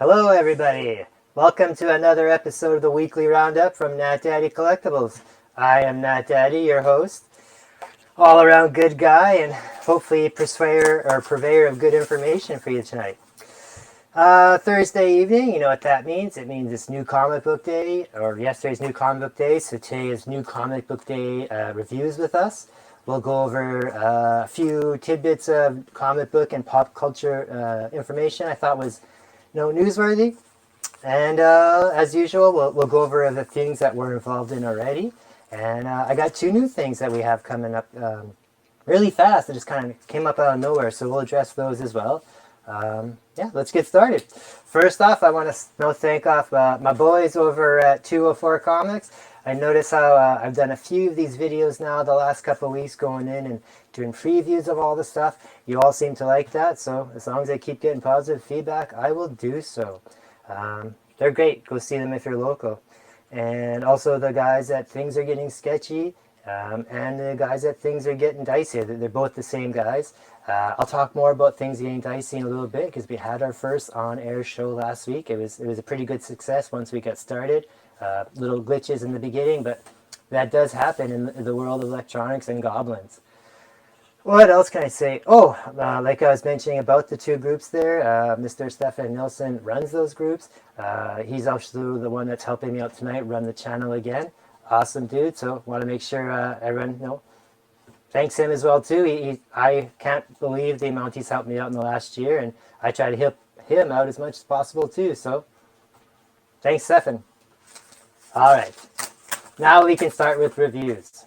Hello, everybody. Welcome to another episode of the Weekly Roundup from Nat Daddy Collectibles. I am Nat Daddy, your host, all-around good guy, and hopefully purveyor of good information for you tonight. Thursday evening, you know what that means? It means it's New Comic Book Day, or yesterday's New Comic Book Day, so today is New Comic Book Day reviews with us. We'll go over a few tidbits of comic book and pop culture information I thought was newsworthy. And as usual, we'll go over the things that we're involved in already. And I got two new things that we have coming up really fast. It just kind of came up out of nowhere, so we'll address those as well. Yeah, let's get started. First off, I want to thank my boys over at 204 Comics. I notice how I've done a few of these videos now the last couple of weeks, going in and doing previews of all the stuff. You all seem to like that, so as long as I keep getting positive feedback, I will do so. They're great. Go see them if you're local. And also the guys at Things Are Getting Sketchy and the guys at Things Are Getting Dicey. They're both the same guys. I'll talk more about Things Getting Dicey in a little bit because we had our first on-air show last week. It was a pretty good success once we got started. Little glitches in the beginning, but that does happen in the world of electronics and goblins. What else can I say? Oh, like I was mentioning about the two groups there, Mr. Stefan Nilsson runs those groups. He's also the one that's helping me out tonight run the channel again. Awesome dude. So want to make sure everyone thanks him as well too. I can't believe the amount he's helped me out in the last year, and I try to help him out as much as possible too. So thanks, Stefan. All right, now we can start with reviews.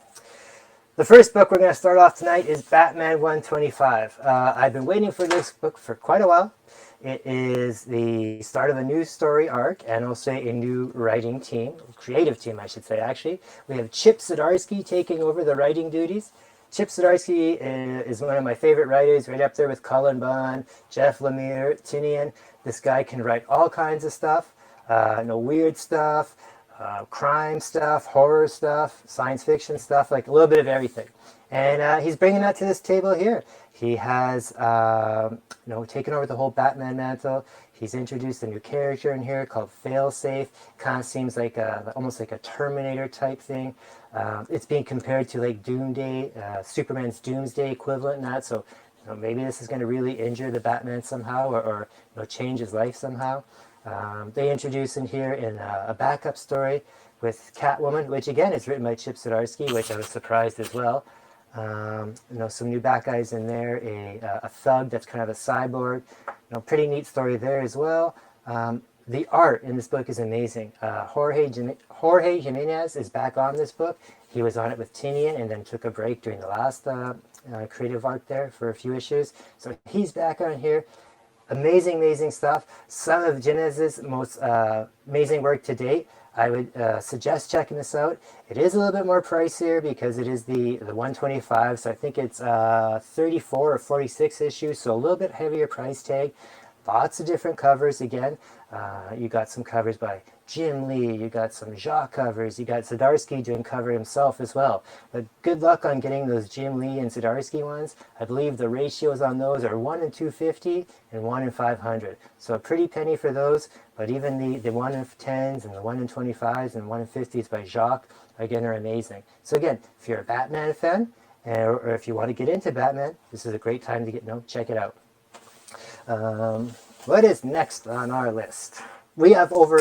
The first book we're going to start off tonight is Batman 125. I've been waiting for this book for quite a while. It is the start of a new story arc and also a new writing team, creative team I should say actually. We have Chip Zdarsky taking over the writing duties. Chip Zdarsky is one of my favorite writers, right up there with Cullen Bunn, Jeff Lemire, Tinian. This guy can write all kinds of stuff, weird stuff, crime stuff, horror stuff, science fiction stuff, like a little bit of everything. And he's bringing that to this table here. He has taken over the whole Batman mantle. He's introduced a new character in here called Failsafe. Kind of seems like almost like a Terminator type thing. It's being compared to like Doomsday, Superman's Doomsday equivalent in that. So maybe this is going to really injure the Batman somehow, or change his life somehow. They introduce in here in a backup story with Catwoman, which again is written by Chip Zdarsky, which I was surprised as well. Some new bad guys in there, a thug that's kind of a cyborg. Pretty neat story there as well. The art in this book is amazing. Jorge Jimenez is back on this book. He was on it with Tinian and then took a break during the last creative arc there for a few issues. So he's back on here. Amazing stuff. Some of Jimenez's most amazing work to date. I would suggest checking this out. It is a little bit more pricier because it is the 125, so I think it's 34 or 46 issues, so a little bit heavier price tag. Lots of different covers again. You got some covers by Jim Lee, you got some Jacques covers, you got Zdarsky doing cover himself as well. But good luck on getting those Jim Lee and Zdarsky ones. I believe the ratios on those are 1 in 250 and 1 in 500. So a pretty penny for those, but even the 1 in 10s and the 1 in 25s and 1 in 50s by Jacques, again, are amazing. So again, if you're a Batman fan, or if you want to get into Batman, this is a great time to check it out. What is next on our list? We have over,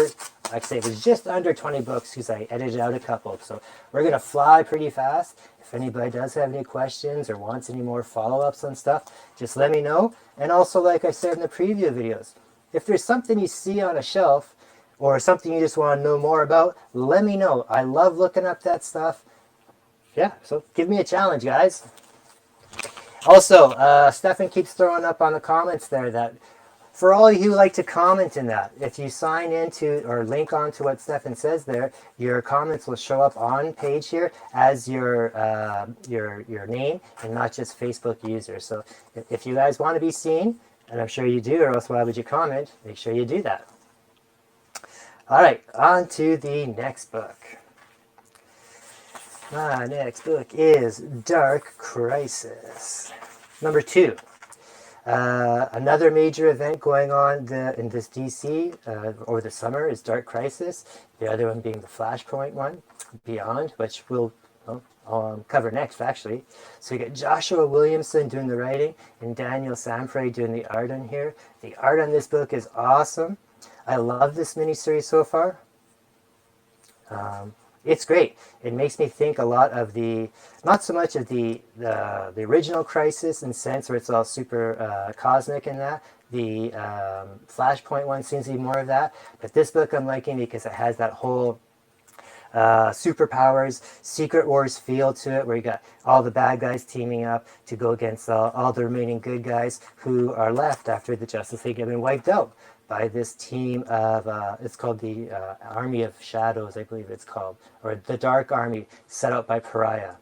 like I say, it was just under 20 books because I edited out a couple. So we're going to fly pretty fast. If anybody does have any questions or wants any more follow-ups on stuff, just let me know. And also, like I said in the preview videos, if there's something you see on a shelf or something you just want to know more about, let me know. I love looking up that stuff. Yeah, so give me a challenge, guys. Also, Stefan keeps throwing up on the comments there that for all you who like to comment in that, if you sign into or link on to what Stefan says there, your comments will show up on page here as your name and not just Facebook user. So if you guys want to be seen, and I'm sure you do, or else why would you comment, make sure you do that. All right, on to the next book. My next book is Dark Crisis, number 2. Another major event going on in this DC over the summer is Dark Crisis. The other one being the Flashpoint one, Beyond, which we'll cover next, actually. So you get Joshua Williamson doing the writing and Daniel Sanfrey doing the art on here. The art on this book is awesome. I love this miniseries so far. It's great. It makes me think a lot of not so much of the original Crisis in sense where it's all super cosmic and that. The Flashpoint one seems to be more of that. But this book I'm liking because it has that whole superpowers, Secret Wars feel to it, where you got all the bad guys teaming up to go against all the remaining good guys who are left after the Justice League have been wiped out by this team of, it's called the Army of Shadows, I believe it's called, or the Dark Army set up by Pariah.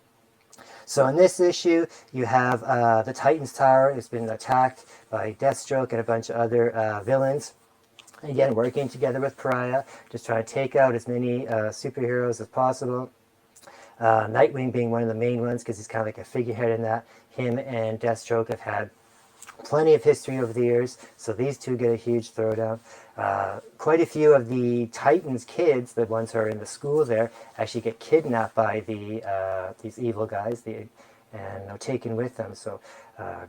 So in this issue, you have the Titans Tower has been attacked by Deathstroke and a bunch of other villains. Again, working together with Pariah, just trying to take out as many superheroes as possible. Nightwing being one of the main ones because he's kind of like a figurehead in that. Him and Deathstroke have had plenty of history over the years, so these two get a huge throwdown. Quite a few of the Titans kids, the ones who are in the school there, actually get kidnapped by these evil guys and are taken with them. So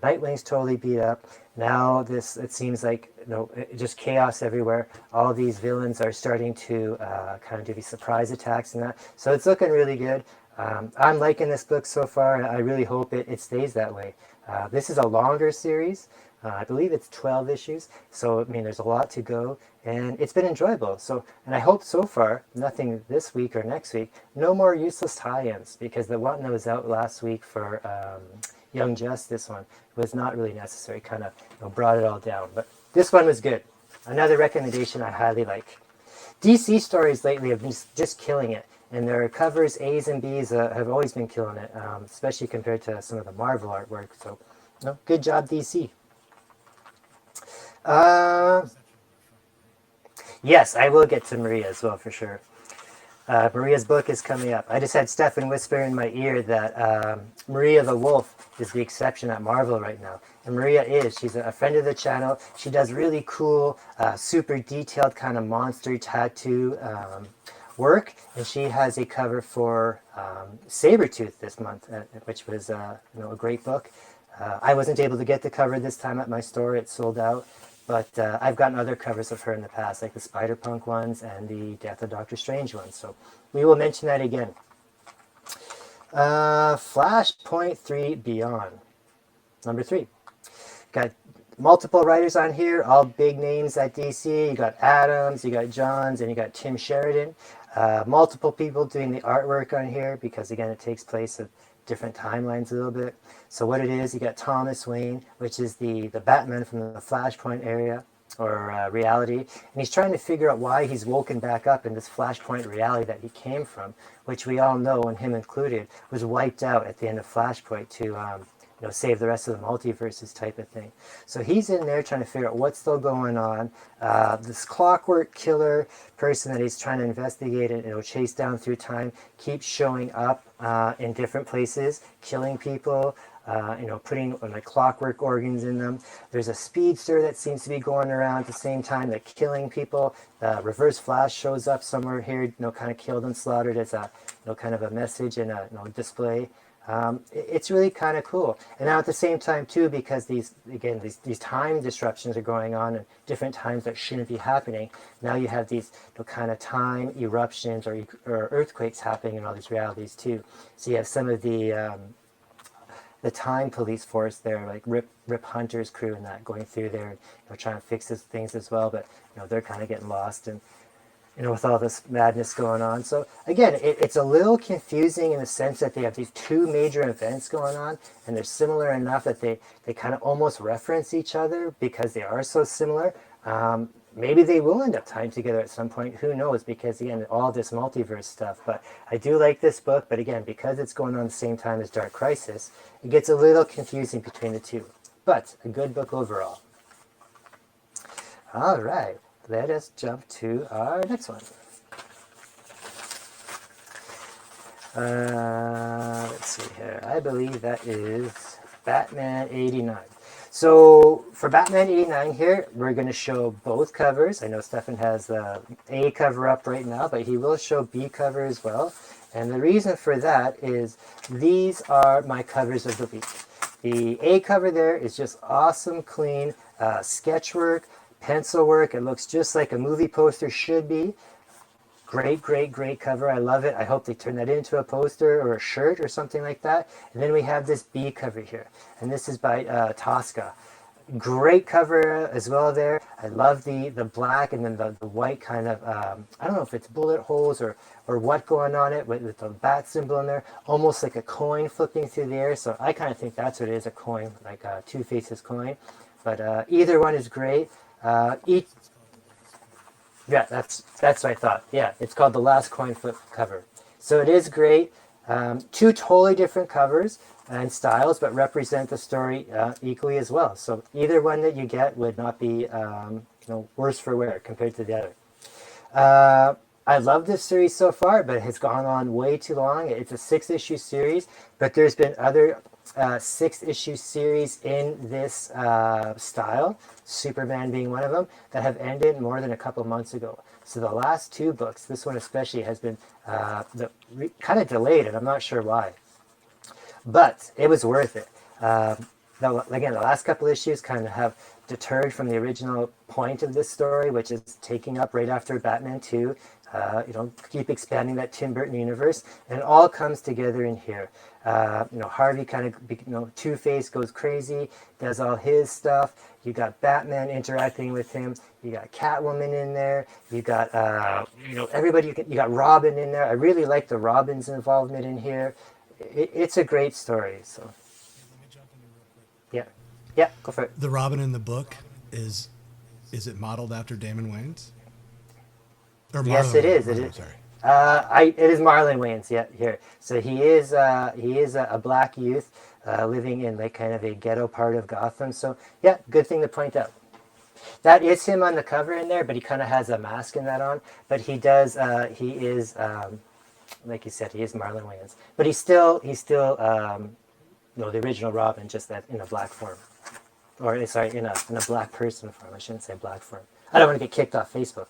Nightwing's totally beat up. Now it seems like just chaos everywhere. All these villains are starting to kind of do these surprise attacks and that. So it's looking really good. I'm liking this book so far, and I really hope it stays that way. This is a longer series. I believe it's 12 issues. So, I mean, there's a lot to go, and it's been enjoyable. So, and I hope so far, nothing this week or next week, no more useless tie-ins, because the one that was out last week for Young Justice one was not really necessary, kind of brought it all down. But this one was good. Another recommendation I highly like. DC stories lately have been just killing it. And their covers, A's and B's, have always been killing it, especially compared to some of the Marvel artwork. So, good job, DC. Yes, I will get to Maria as well, for sure. Maria's book is coming up. I just had Stefan whisper in my ear that Maria the Wolf is the exception at Marvel right now. And she's a friend of the channel. She does really cool, super detailed kind of monster tattoo work, and she has a cover for Sabretooth this month, which was a great book. I wasn't able to get the cover this time at my store. It sold out. But I've gotten other covers of her in the past, like the Spider-Punk ones and the Death of Doctor Strange ones. So we will mention that again. Flashpoint 3 Beyond. Number 3. Got multiple writers on here, all big names at DC. You got Adams, you got Johns, and you got Tim Sheridan. Multiple people doing the artwork on here because, again, it takes place at different timelines a little bit. So what it is, you got Thomas Wayne, which is the Batman from the Flashpoint area or reality, and he's trying to figure out why he's woken back up in this Flashpoint reality that he came from, which we all know, and him included, was wiped out at the end of Flashpoint to save the rest of the multiverses type of thing. So he's in there trying to figure out what's still going on. This clockwork killer person that he's trying to investigate and chase down through time keeps showing up in different places, killing people, putting like clockwork organs in them. There's a speedster that seems to be going around at the same time, that killing people. Reverse Flash shows up somewhere here, kind of killed and slaughtered as a, kind of a message in a display. It's really kind of cool. And now at the same time too, because these time disruptions are going on at different times that shouldn't be happening, now you have these kind of time eruptions or earthquakes happening in all these realities too. So you have some of the time police force there, like Rip Hunter's crew and that, going through there and trying to fix these things as well, but they're kind of getting lost and with all this madness going on. So again, it's a little confusing in the sense that they have these two major events going on, and they're similar enough that they kind of almost reference each other because they are so similar. Maybe they will end up tying together at some point. Who knows? Because again, all this multiverse stuff. But I do like this book. But again, because it's going on at the same time as Dark Crisis, it gets a little confusing between the two. But a good book overall. All right. Let us jump to our next one. Let's see here. I believe that is Batman 89. So for Batman 89 here, we're going to show both covers. I know Stefan has the A cover up right now, but he will show B cover as well. And the reason for that is these are my covers of the week. The A cover there is just awesome, clean sketch work, pencil work. It looks just like a movie poster should be. Great, great, great cover. I love it. I hope they turn that into a poster or a shirt or something like that. And then we have this B cover here. And this is by Tosca. Great cover as well there. I love the black and then the white kind of, I don't know if it's bullet holes or what going on it with the bat symbol in there. Almost like a coin flipping through the air. So I kind of think that's what it is, a coin, like a Two-Faces coin. But either one is great. Each Yeah, that's what I thought. Yeah, it's called The Last Coin Flip cover. So it is great. Two totally different covers and styles, but represent the story equally as well. So either one that you get would not be worse for wear compared to the other. I love this series so far, but it has gone on way too long. It's a 6-issue series, but there's been other 6-issue series in this style, Superman being one of them, that have ended more than a couple months ago. So the last 2 books, this one especially, has been kind of delayed, and I'm not sure why. But it was worth it. Again, the last couple issues kind of have deterred from the original point of this story, which is taking up right after Batman 2. Keep expanding that Tim Burton universe, and it all comes together in here. Harvey kind of, Two-Face goes crazy, does all his stuff. You got Batman interacting with him. You got Catwoman in there. You got, everybody. You got Robin in there. I really like the Robin's involvement in here. It's a great story. So, Let me jump in real quick. yeah, go for it. The Robin in the book is it modeled after Damon Wayans? Or Yes, Marlon it is. Wayans, It is. sorry. It is Marlon Wayans. Yeah, here. So he is a black youth living in like kind of a ghetto part of Gotham. So yeah, good thing to point out. That is him on the cover in there, but he kind of has a mask and that on. But he does. He is like you said, he is Marlon Wayans. But he's still the original Robin, just that in a black form, or sorry, in a black person form. I shouldn't say black form. I don't want to get kicked off Facebook.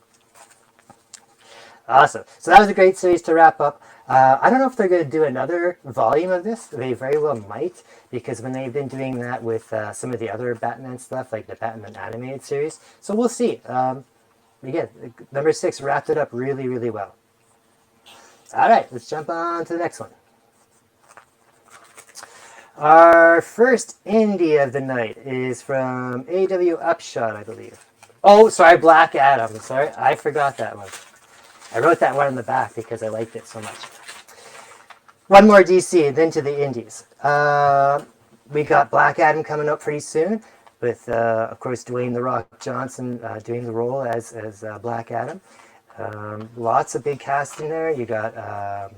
Awesome. So that was a great series to wrap up. I don't know if they're going to do another volume of this. They very well might, because when they've been doing that with some of the other Batman stuff, like the Batman animated series. So we'll see. Again, number 6 wrapped it up really, really well. All right, let's jump on to the next one. Our first indie of the night is from A.W. Upshot, I believe. Oh, sorry, Black Adam. Sorry, I forgot that one. I wrote that one in the back because I liked it so much. One more DC, and then to the indies. We got Black Adam coming up pretty soon, with, of course, Dwayne "The Rock" Johnson doing the role as Black Adam. Lots of big cast in there. You got,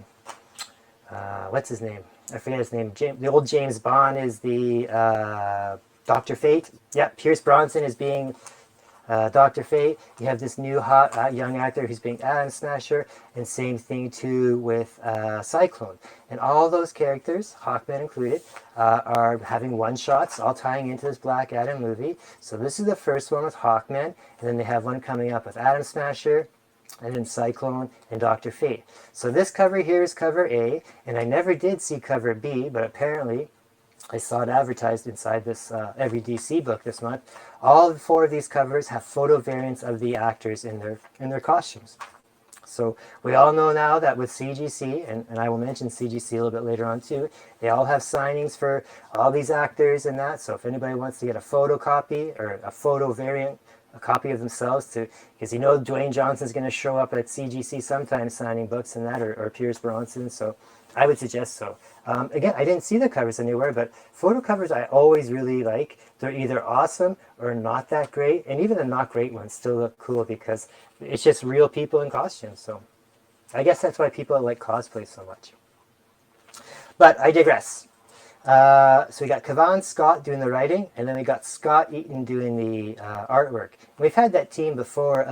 what's his name? I forget his name. The old James Bond is the Dr. Fate. Yeah, Pierce Bronson is being Dr. Fate. You have this new hot young actor who's being Atom Smasher, and same thing too with Cyclone. And all those characters, Hawkman included, are having one-shots, all tying into this Black Adam movie. So this is the first one with Hawkman, and then they have one coming up with Atom Smasher, and then Cyclone and Dr. Fate. So this cover here is cover A, and I never did see cover B, but apparently I saw it advertised inside this every DC book this month. All 4 of these covers have photo variants of the actors in their costumes. So we all know now that with CGC, and I will mention CGC a little bit later on too, they all have signings for all these actors and that. So if anybody wants to get a photocopy or a photo variant, a copy of themselves, because Dwayne Johnson's going to show up at CGC sometime signing books and that, or Pierce Bronson. So I would suggest so. Again, I didn't see the covers anywhere, but photo covers I always really like. They're either awesome or not that great, and even the not great ones still look cool because it's just real people in costumes. So I guess that's why people like cosplay so much. But I digress. So we got Kavan Scott doing the writing, and then we got Scott Eaton doing the artwork. We've had that team before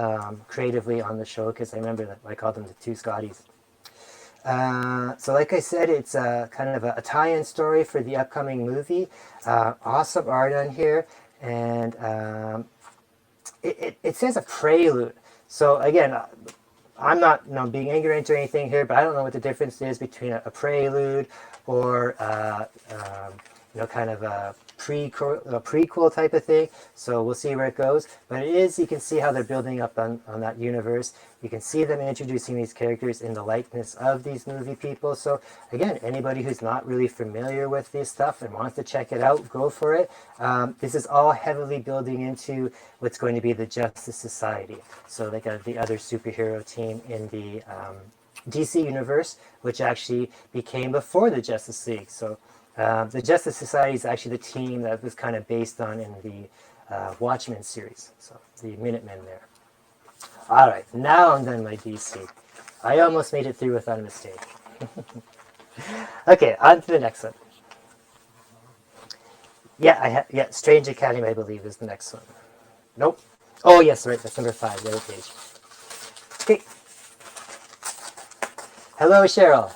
creatively on the show, because I remember that I called them the 2 Scotties. So like I said, it's kind of a tie-in story for the upcoming movie. Awesome art on here. and it says a prelude. So again, I'm not being ignorant or anything here, but I don't know what the difference is between a prelude or kind of a prequel type of thing. So we'll see where it goes. But it is, you can see how they're building up on that universe. You can see them introducing these characters in the likeness of these movie people. So again, anybody who's not really familiar with this stuff and wants to check it out, go for it. This is all heavily building into what's going to be the Justice Society. So like the other superhero team in the DC universe, which actually became before the Justice League. So the Justice Society is actually the team that was kind of based on in the Watchmen series. So the Minutemen there. All right, now I'm done my DC. I almost made it through without a mistake. Okay, on to the next one. Yeah, Strange Academy, I believe, is the next one. Nope. Oh, yes, right, that's number 5, the other page. Okay. Hello, Cheryl.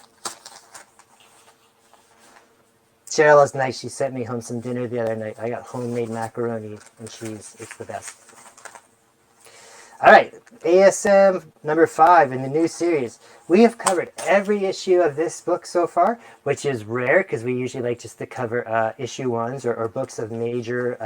Cheryl is nice. She sent me home some dinner the other night. I got homemade macaroni and cheese. It's the best. All right, ASM number 5 in the new series. We have covered every issue of this book so far, which is rare because we usually like just to cover issue 1s or books of major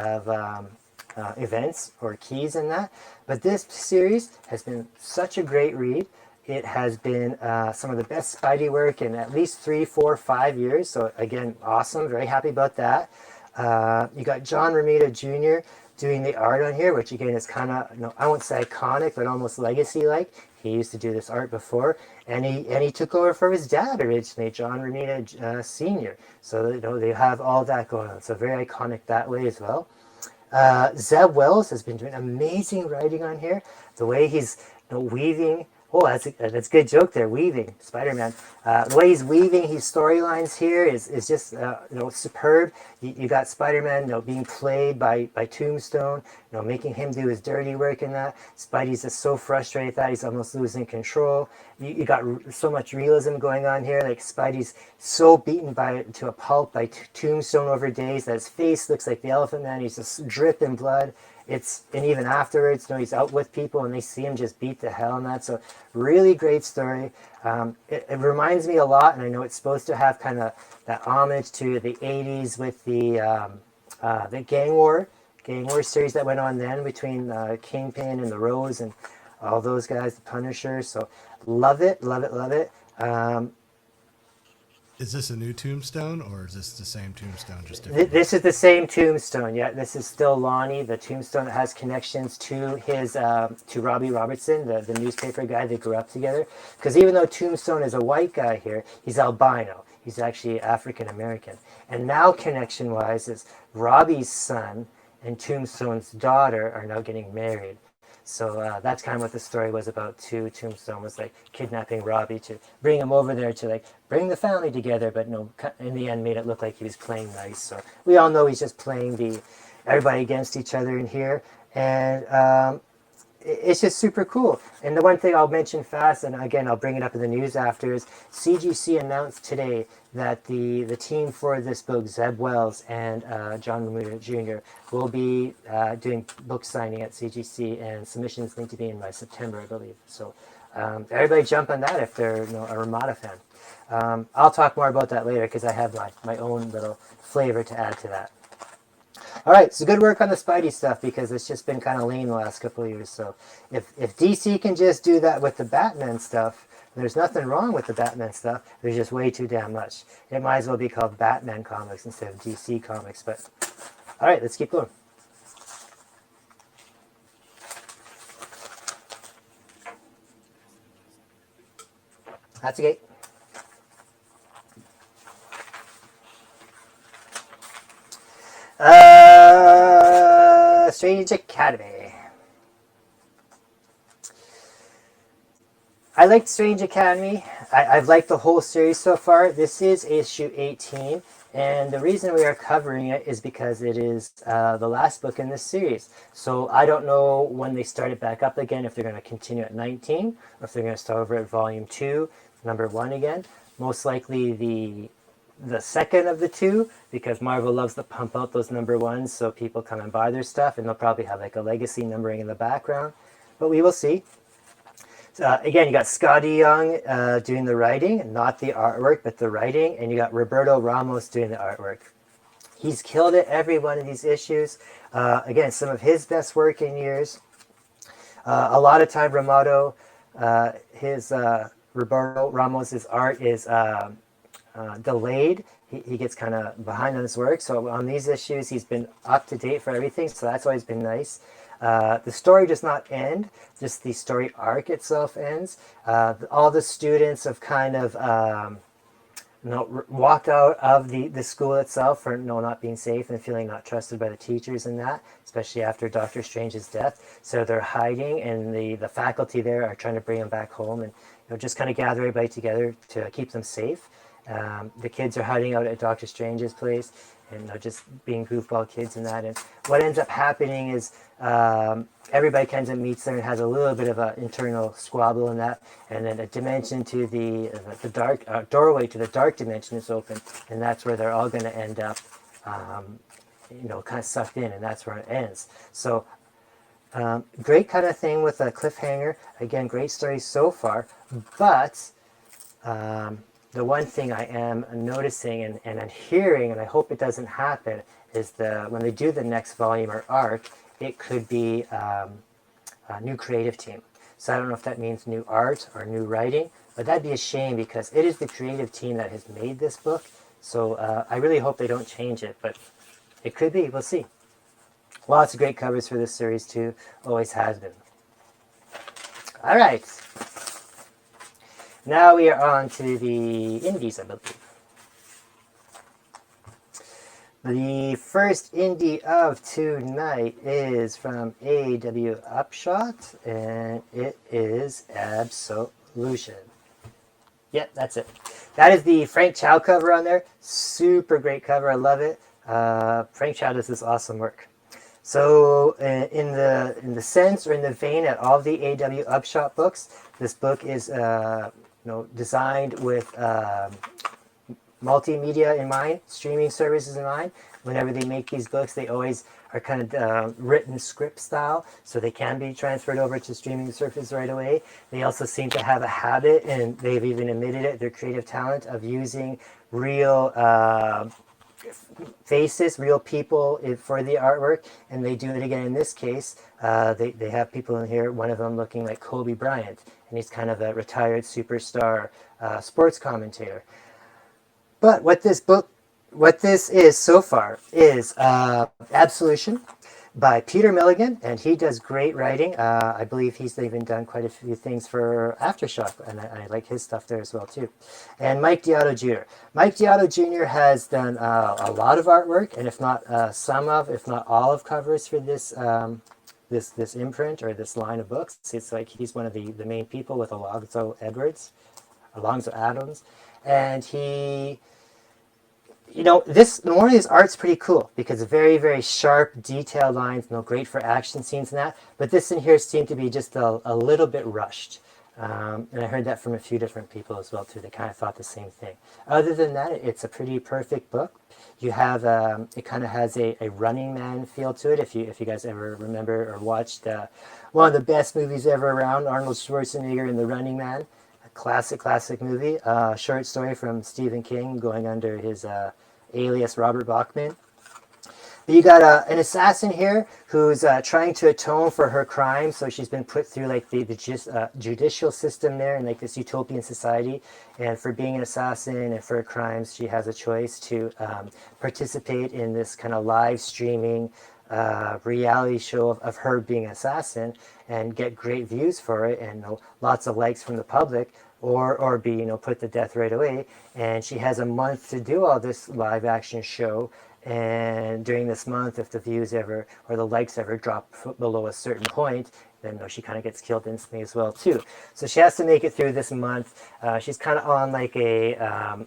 events or keys in that. But this series has been such a great read. It has been some of the best Spidey work in at least 3, 4, 5 years. So again, awesome. Very happy about that. You got John Romita Jr. doing the art on here, which again is kind of, I won't say iconic, but almost legacy-like. He used to do this art before, and he took over for his dad originally, John Romita Sr. So they have all that going on. So very iconic that way as well. Zeb Wells has been doing amazing writing on here. The way he's weaving. Oh, that's a good joke there. Weaving, Spider-Man. The way he's weaving his storylines here is just superb. You got Spider-Man being played by Tombstone, making him do his dirty work in that. Spidey's just so frustrated that he's almost losing control. You got so much realism going on here. Like Spidey's so beaten to a pulp by Tombstone over days that his face looks like the Elephant Man. He's just dripping blood. And even afterwards, he's out with people and they see him just beat the hell in that. So really great story. It reminds me a lot, and I know it's supposed to have kind of that homage to the 80s with the Gang War series that went on then between Kingpin and the Rose and all those guys, the Punisher. So love it. Is this a new Tombstone, or is this the same Tombstone, just different? This is the same Tombstone. Yeah, this is still Lonnie, the Tombstone that has connections to his to Robbie Robertson, the newspaper guy. They grew up together. Because even though Tombstone is a white guy here, he's albino. He's actually African American. And now, connection-wise, is Robbie's son and Tombstone's daughter are now getting married. So that's kind of what the story was about too. Tombstone was like kidnapping Robbie to bring him over there to like bring the family together, but in the end made it look like he was playing nice. So we all know he's just playing everybody against each other in here, and it's just super cool. And the one thing I'll mention fast, and again I'll bring it up in the news after, is CGC announced today that the team for this book, Zeb Wells and John Romita Jr., will be doing book signing at CGC, and submissions need to be in by September, I believe. So everybody jump on that if they're a Ramada fan. I'll talk more about that later because I have my own little flavor to add to that. All right, so good work on the Spidey stuff because it's just been kind of lame the last couple of years. So if DC can just do that with the Batman stuff, there's nothing wrong with the Batman stuff. There's just way too damn much. It might as well be called Batman Comics instead of DC Comics. But all right, let's keep going. That's okay. Strange Academy. I liked Strange Academy. I've liked the whole series so far. This is issue 18, and the reason we are covering it is because it is the last book in this series. So I don't know when they start it back up again, if they're going to continue at 19, or if they're going to start over at volume 2, number 1 again. Most likely the second of the two because Marvel loves to pump out those number ones so people come and buy their stuff, and they'll probably have like a legacy numbering in the background. But we will see. Again, you got Scotty Young doing the writing, not the artwork, but the writing, and you got Roberto Ramos doing the artwork. He's killed it every one of these issues. Again, some of his best work in years. A lot of time, Roberto Ramos's art is delayed. He gets kind of behind on his work. So on these issues, he's been up to date for everything. So that's always been nice. The story does not end, just the story arc itself ends. All the students have kind of walked out of the school itself for not being safe and feeling not trusted by the teachers and that, especially after Doctor Strange's death. So they're hiding, and the faculty there are trying to bring them back home and just kind of gather everybody together to keep them safe. The kids are hiding out at Doctor Strange's place and just being goofball kids and that. And what ends up happening is everybody kind of meets there and has a little bit of an internal squabble in that. And then a dimension to the dark doorway to the dark dimension is open, and that's where they're all going to end up, kind of sucked in, and that's where it ends. So great kind of thing with a cliffhanger. Again, great story so far, but the one thing I am noticing and I'm hearing, and I hope it doesn't happen, is when they do the next volume or arc, it could be a new creative team. So I don't know if that means new art or new writing, but that'd be a shame because it is the creative team that has made this book. So I really hope they don't change it, but it could be. We'll see. Lots of great covers for this series too. Always has been. All right. Now we are on to the indies, I believe. The first indie of tonight is from A.W. Upshot, and it is Absolution. Yep, that's it. That is the Frank Chow cover on there. Super great cover. I love it. Frank Chow does this awesome work. So in the sense or in the vein of all the A.W. Upshot books, this book is designed with multimedia in mind, streaming services in mind. Whenever they make these books, they always are kind of written script style, so they can be transferred over to streaming services right away. They also seem to have a habit, and they've even admitted it, their creative talent of using real faces, real people for the artwork, and they do it again in this case. They have people in here, one of them looking like Kobe Bryant, and he's kind of a retired superstar sports commentator. But what this is so far is Absolution by Peter Milligan, and he does great writing. I believe he's even done quite a few things for Aftershock, and I like his stuff there as well too. And Mike Deodato Jr. Mike Deodato Jr. has done a lot of artwork, and if not if not all of covers for this this imprint or this line of books. It's like he's one of the main people with Alonzo Adams, and he. One of his art's pretty cool because very, very sharp, detailed lines, great for action scenes and that. But this in here seemed to be just a little bit rushed. And I heard that from a few different people as well too. They kind of thought the same thing. Other than that, it's a pretty perfect book. You have it kind of has a Running Man feel to it. If you guys ever remember or watched one of the best movies ever around, Arnold Schwarzenegger in The Running Man. Classic movie. Short story from Stephen King going under his alias Robert Bachman. But you got an assassin here who's trying to atone for her crime. So she's been put through like the judicial system there in like this utopian society. And for being an assassin and for her crimes, she has a choice to participate in this kind of live streaming reality show of her being an assassin and get great views for it and lots of likes from the public, or be put to death right away. And she has a month to do all this live action show, and during this month, if the views ever or the likes ever drop below a certain point, then she kind of gets killed instantly as well too. So she has to make it through this month. She's kind of on like a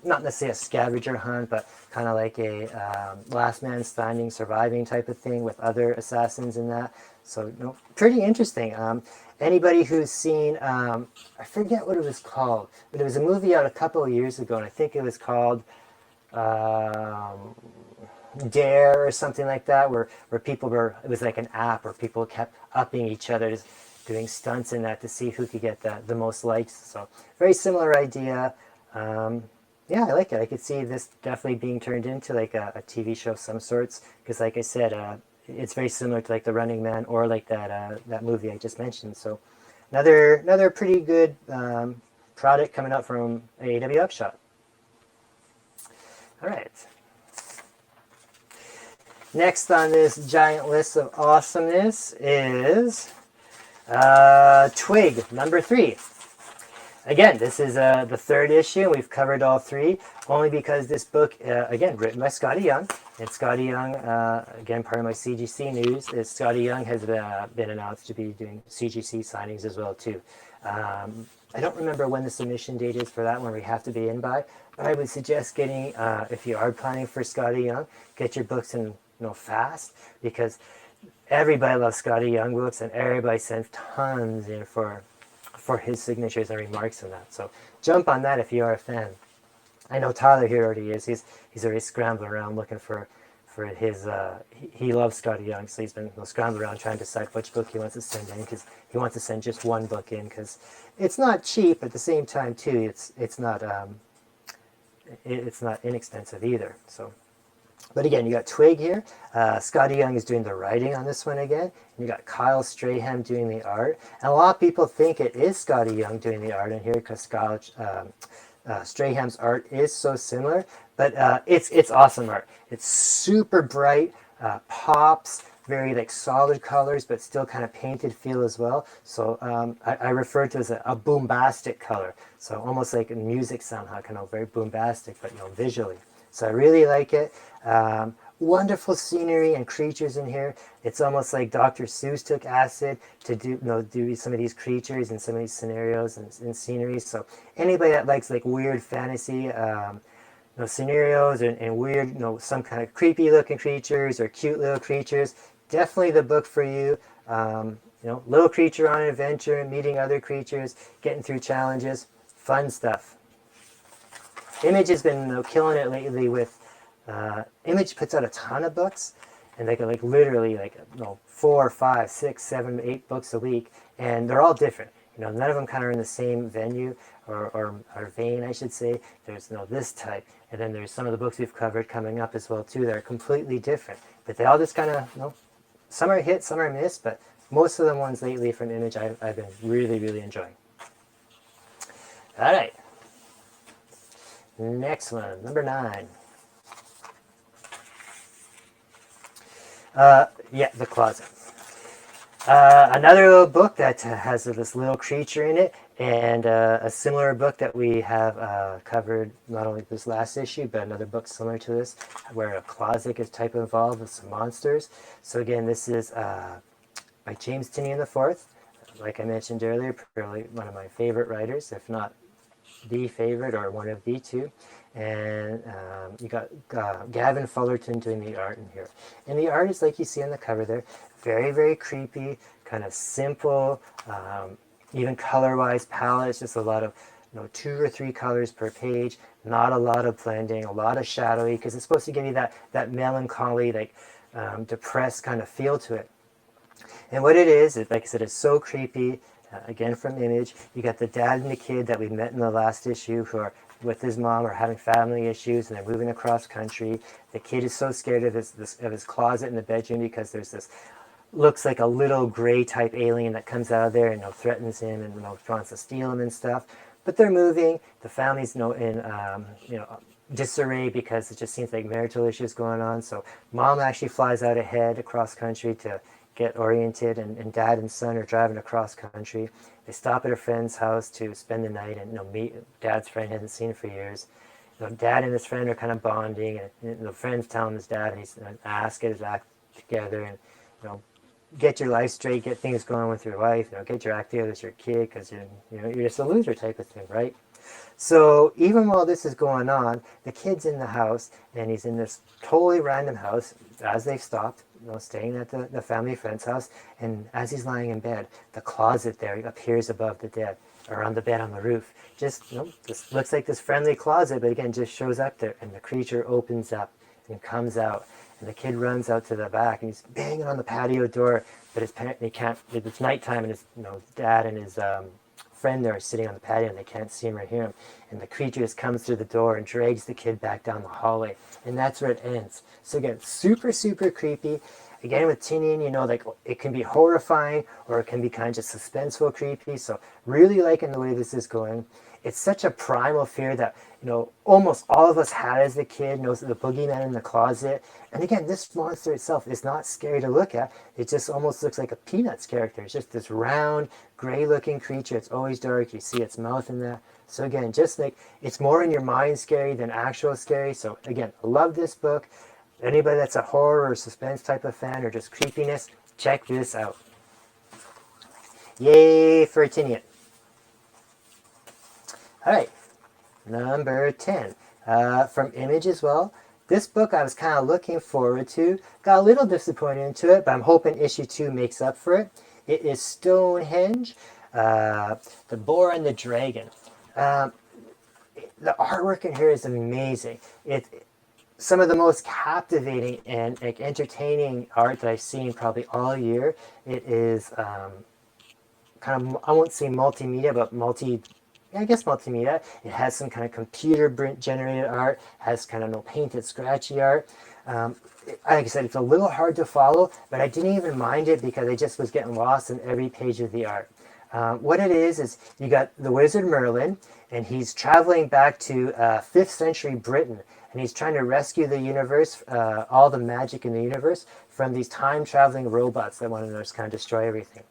not necessarily a scavenger hunt, but kind of like a last man standing, surviving type of thing with other assassins in that. So pretty interesting. Anybody who's seen I forget what it was called, but it was a movie out a couple of years ago, and I think it was called Dare or something like that, where people were, it was like an app where people kept upping each other, just doing stunts in that to see who could get the most likes. So very similar idea. Yeah, I like it. I could see this definitely being turned into like a TV show of some sorts, because like I said, it's very similar to like The Running Man or like that movie I just mentioned. So another pretty good product coming out from AEW Upshot. All right. Next on this giant list of awesomeness is Twig, number 3. Again, this is the 3rd issue. We've covered all 3, only because this book, again, written by Scotty Young. And Scotty Young, again, part of my CGC news, is Scotty Young has been announced to be doing CGC signings as well, too. I don't remember when the submission date is for that one. We have to be in by. But I would suggest getting, if you are planning for Scotty Young, get your books in fast, because everybody loves Scotty Young books and everybody sends tons in for his signatures and remarks on that. So jump on that if you are a fan. I know Tyler here already is. He's already scrambling around looking for his. He loves Scotty Young, so he's been scrambling around trying to decide which book he wants to send in, because he wants to send just one book in, because it's not cheap. At the same time, too, it's not inexpensive either. So. But again, you got Twig here. Scotty Young is doing the writing on this one again. And you got Kyle Strahan doing the art. And a lot of people think it is Scotty Young doing the art in here, because Kyle Strahan's art is so similar. But it's awesome art. It's super bright, pops, very like solid colors, but still kind of painted feel as well. So I refer to it as a boombastic color. So almost like a music somehow, kind of very boombastic, but visually. So I really like it. Wonderful scenery and creatures in here. It's almost like Dr. Seuss took acid to do some of these creatures and some of these scenarios and scenery. So anybody that likes like weird fantasy scenarios and weird, some kind of creepy looking creatures or cute little creatures, definitely the book for you. Little creature on an adventure, meeting other creatures, getting through challenges, fun stuff. Image has been killing it lately with Image puts out a ton of books, and they can literally 4, 5, 6, 7, 8 books a week, and they're all different. None of them kind of are in the same venue or vein, I should say. There's this type, and then there's some of the books we've covered coming up as well too that are completely different. But they all just kind of some are hit, some are miss, but most of the ones lately from Image I've been really, really enjoying. All right. Next one, number 9. The Closet. Another little book that has this little creature in it, and a similar book that we have covered not only this last issue, but another book similar to this, where a closet is type involved with some monsters. So again, this is by James Tynion IV. Like I mentioned earlier, probably one of my favorite writers, if not the favorite or one of the two. And you got Gavin Fullerton doing the art in here. And the art is like you see on the cover there, very, very creepy, kind of simple, even color-wise palette. It's just a lot of 2 or 3 colors per page, not a lot of blending, a lot of shadowy, because it's supposed to give you that melancholy, depressed kind of feel to it. And what it is, like I said, it's so creepy. Again, from Image, you got the dad and the kid that we met in the last issue who are with his mom, are having family issues, and they're moving across country. The kid is so scared of his closet in the bedroom, because there's this, looks like a little gray type alien that comes out of there and threatens him and wants to steal him and stuff. But they're moving. The family's in disarray, because it just seems like marital issues going on. So mom actually flies out ahead across country to get oriented, and dad and son are driving across country. They stop at a friend's house to spend the night and meet dad's friend he hasn't seen for years. Dad and his friend are kind of bonding, and the friend's telling his dad, and he's asked get his act together and get your life straight, get things going with your wife, get your act together with your kid, because you're just a loser type of thing, right? So even while this is going on, the kid's in the house, and he's in this totally random house as they've stopped, staying at the family friend's house. And as he's lying in bed, the closet there appears above the bed. or on the bed on the roof. Just, this looks like this friendly closet, but again, just shows up there, and the creature opens up and comes out, and the kid runs out to the back, and he's banging on the patio door, but his parent, they can't. It's nighttime, and his dad and his friend there are sitting on the patio, and they can't see him or hear him. And the creature just comes through the door and drags the kid back down the hallway, and that's where it ends. So again, super super creepy. Again, with Tinian, like it can be horrifying or it can be kind of just suspenseful creepy. So really liking the way this is going. It's such a primal fear that, almost all of us had as a kid, knows the boogeyman in the closet. And again, this monster itself is not scary to look at. It just almost looks like a Peanuts character. It's just this round, gray-looking creature. It's always dark. You see its mouth in there. So again, just like it's more in your mind scary than actual scary. So again, I love this book. Anybody that's a horror or suspense type of fan or just creepiness, check this out. Yay for Tinian. All right, number 10. From Image as well. This book I was kind of looking forward to. Got a little disappointed into it, but I'm hoping issue 2 makes up for it. It is Stonehenge, The Boar and the Dragon. The artwork in here is amazing. Some of the most captivating and entertaining art that I've seen probably all year. It is kind of, I won't say multimedia, but multimedia. It has some kind of computer generated art, has kind of no painted scratchy art. Like I said, it's a little hard to follow, but I didn't even mind it because I just was getting lost in every page of the art. What it is you got the wizard Merlin, and he's traveling back to 5th century Britain, and he's trying to rescue the universe, all the magic in the universe, from these time-traveling robots that want to just kind of destroy everything.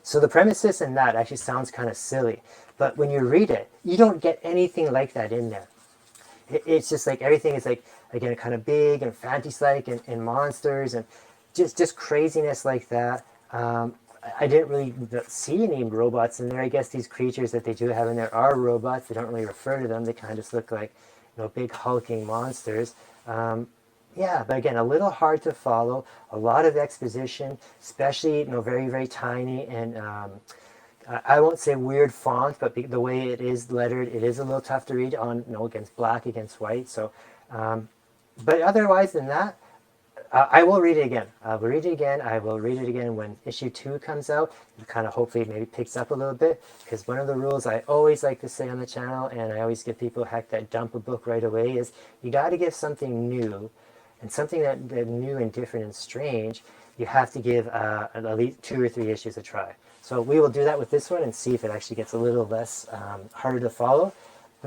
So the premises in that actually sounds kind of silly, but when you read it, you don't get anything like that in there. It's just like everything is like, again, kind of big and fantasy-like and monsters and just craziness like that. I didn't really see any robots in there. I guess these creatures that they do have in there are robots. They don't really refer to them. They kind of just look like, big hulking monsters. Yeah, but again, a little hard to follow. A lot of exposition, especially, very, very tiny and I won't say weird font, but the way it is lettered, it is a little tough to read on, against black, against white. So, but otherwise than that, I will read it again. I will read it again. I will read it again when issue 2 comes out. It kind of hopefully maybe picks up a little bit, because one of the rules I always like to say on the channel, and I always give people heck that dump a book right away, is you got to give something new, and something that new and different and strange, you have to give at least 2 or 3 issues a try. So we will do that with this one and see if it actually gets a little less harder to follow.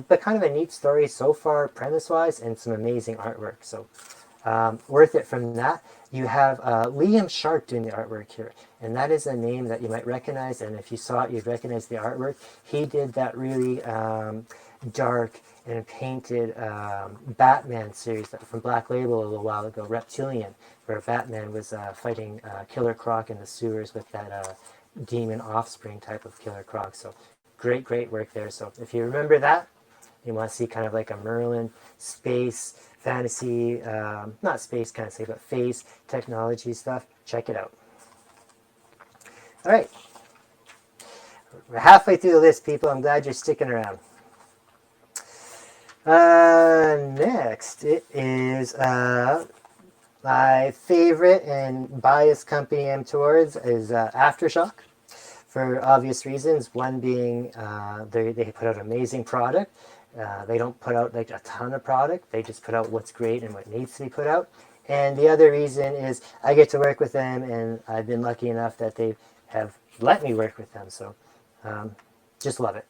But kind of a neat story so far, premise-wise, and some amazing artwork. So worth it from that. You have Liam Sharp doing the artwork here. And that is a name that you might recognize. And if you saw it, you'd recognize the artwork. He did that really dark and painted Batman series from Black Label a little while ago, Reptilian, where Batman was fighting Killer Croc in the sewers with that demon offspring type of Killer Croc. So great work there. So if you remember that, you want to see kind of like a Merlin space fantasy, not space kind of say, but phase technology stuff, check it out. All right, we're halfway through the list, people. I'm glad you're sticking around. Next, it is my favorite and biased company I'm towards is Aftershock, for obvious reasons. One being they put out amazing product. They don't put out like a ton of product. They just put out what's great and what needs to be put out. And the other reason is I get to work with them, and I've been lucky enough that they have let me work with them. So just love it.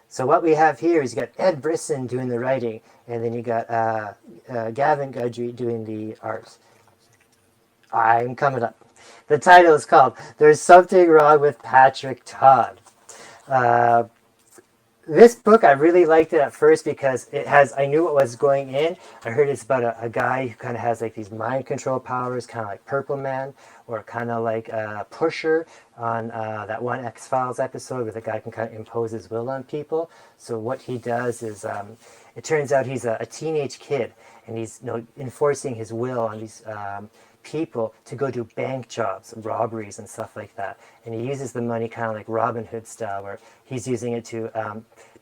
So what we have here is you got Ed Brisson doing the writing, and then you got Gavin Gudry doing the art. I'm coming up. The title is called There's Something Wrong with Patrick Todd. This book, I really liked it at first because I knew what was going in. I heard it's about a guy who kind of has like these mind control powers, kind of like Purple Man, or kind of like Pusher on that one X-Files episode where the guy can kind of impose his will on people. So what he does is, it turns out he's a teenage kid, and he's enforcing his will on these people to go do bank jobs, robberies, and stuff like that. And he uses the money kind of like Robin Hood style, where he's using it to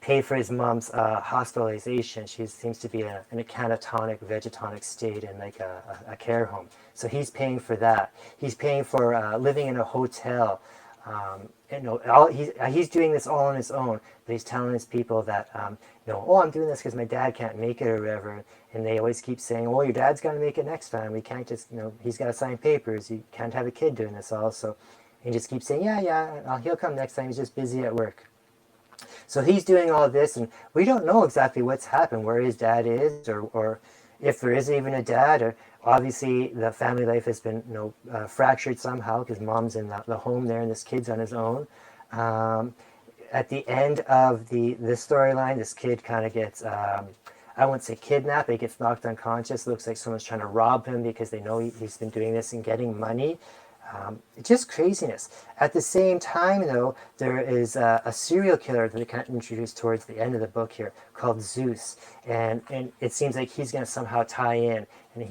pay for his mom's hospitalization. She seems to be in a catatonic, vegetonic state in like a care home. So he's paying for that. He's paying for living in a hotel. He's doing this all on his own, but he's telling his people that, oh, I'm doing this because my dad can't make it or whatever. And they always keep saying, well, your dad's got to make it next time. We can't just, he's got to sign papers. You can't have a kid doing this also. And he just keeps saying, yeah, he'll come next time. He's just busy at work. So he's doing all this, and we don't know exactly what's happened, where his dad is, or if there is even a dad. Or obviously, the family life has been fractured somehow because mom's in the home there, and this kid's on his own. At the end of this storyline, this kid kind of gets, I wouldn't say kidnapped, but he gets knocked unconscious. It looks like someone's trying to rob him because they know he's been doing this and getting money. Just craziness. At the same time, though, there is a serial killer that they kind of introduced towards the end of the book here called Zeus. And it seems like he's going to somehow tie in. And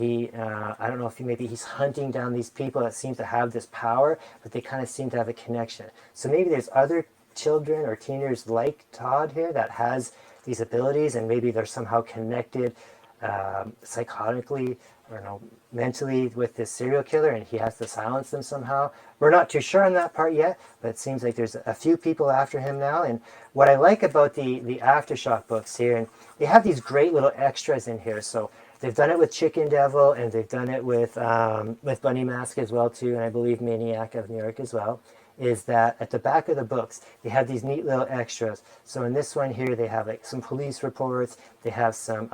I don't know if he's hunting down these people that seem to have this power, but they kind of seem to have a connection. So maybe there's other children or teenagers like Todd here that has these abilities, and maybe they're somehow connected psychotically or mentally with this serial killer, and he has to silence them somehow. We're not too sure on that part yet, but it seems like there's a few people after him now. And what I like about the Aftershock books here, and they have these great little extras in here. So they've done it with Chicken Devil, and they've done it with Bunny Mask as well too, and I believe Maniac of New York as well, is that at the back of the books, they have these neat little extras. So in this one here, they have like some police reports, they have some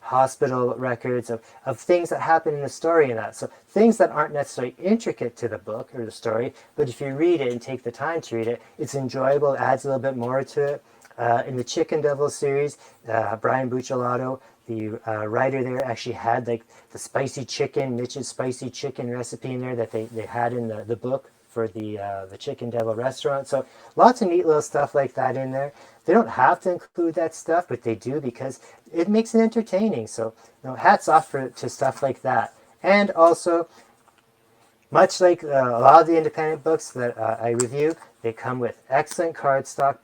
hospital records of things that happen in the story and that. So things that aren't necessarily intricate to the book or the story, but if you read it and take the time to read it, it's enjoyable, adds a little bit more to it. In the Chicken Devil series, Brian Buccellato, the writer there, actually had like the spicy chicken, Mitch's spicy chicken recipe in there that they had in the book for the Chicken Devil restaurant. So lots of neat little stuff like that in there. They don't have to include that stuff, but they do because it makes it entertaining. So hats off to stuff like that. And also, much like a lot of the independent books that I review, they come with excellent cardstock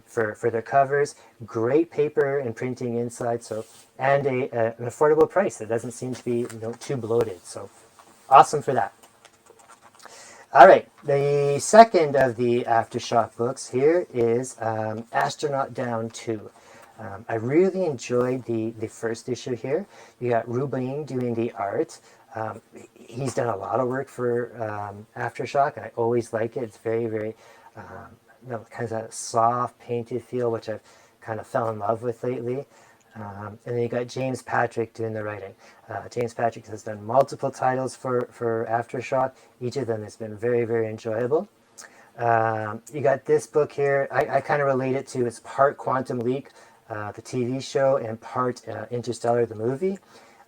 for their covers, great paper and printing inside, and an affordable price. It doesn't seem to be too bloated. So awesome for that. All right, the second of the Aftershock books here is Astronaut Down 2. I really enjoyed the first issue here. You got Rubin doing the art. He's done a lot of work for Aftershock, and I always like it. It's very, very kind of that soft, painted feel, which I've kind of fell in love with lately. And then you got James Patrick doing the writing. James Patrick has done multiple titles for Aftershock. Each of them has been very, very enjoyable. You got this book here. I kind of relate it to, it's part Quantum Leap, the TV show, and part Interstellar, the movie.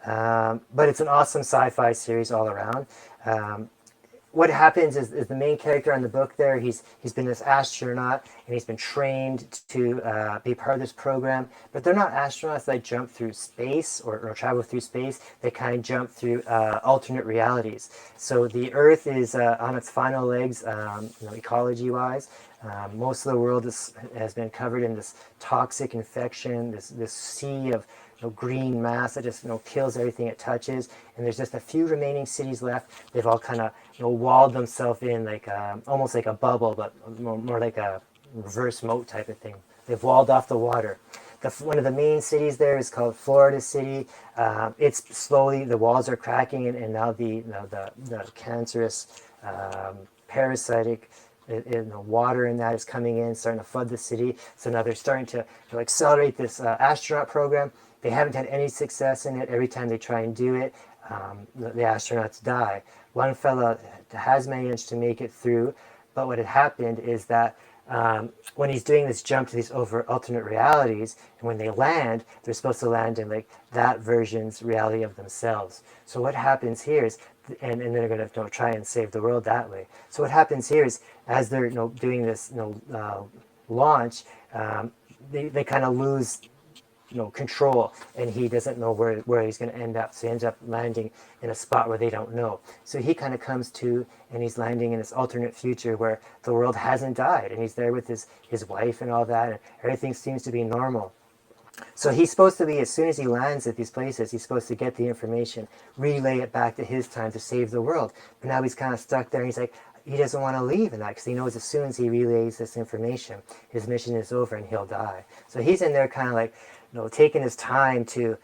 But it's an awesome sci-fi series all around. What happens is the main character in the book there, he's been this astronaut, and he's been trained to be part of this program, but they're not astronauts that jump through space or travel through space. They kind of jump through alternate realities. So the Earth is on its final legs, ecology-wise. Most of the world has been covered in this toxic infection, this sea of green mass that just kills everything it touches, and there's just a few remaining cities left. They've all kind of walled themselves in like almost like a bubble, but more like a reverse moat type of thing. They've walled off the water. One of the main cities there is called Florida City. It's slowly, the walls are cracking, and now the cancerous parasitic water in that is coming in, starting to flood the city. So now they're starting to accelerate this astronaut program. They haven't had any success in it. Every time they try and do it, the astronauts die. One fella has managed to make it through, but what had happened is that when he's doing this jump to these alternate realities, and when they land, they're supposed to land in like that version's reality of themselves. So what happens here is, and they're going to try and save the world that way. So what happens here is, as they're doing this launch, they kind of lose control, and he doesn't know where he's going to end up. So he ends up landing in a spot where they don't know. So he kind of comes to, and he's landing in this alternate future where the world hasn't died, and he's there with his wife and all that, and everything seems to be normal. So he's supposed to be, as soon as he lands at these places, he's supposed to get the information, relay it back to his time to save the world. But now he's kind of stuck there, and he's like, he doesn't want to leave in that because he knows as soon as he relays this information, his mission is over and he'll die. So he's in there kind of like, taking his time to,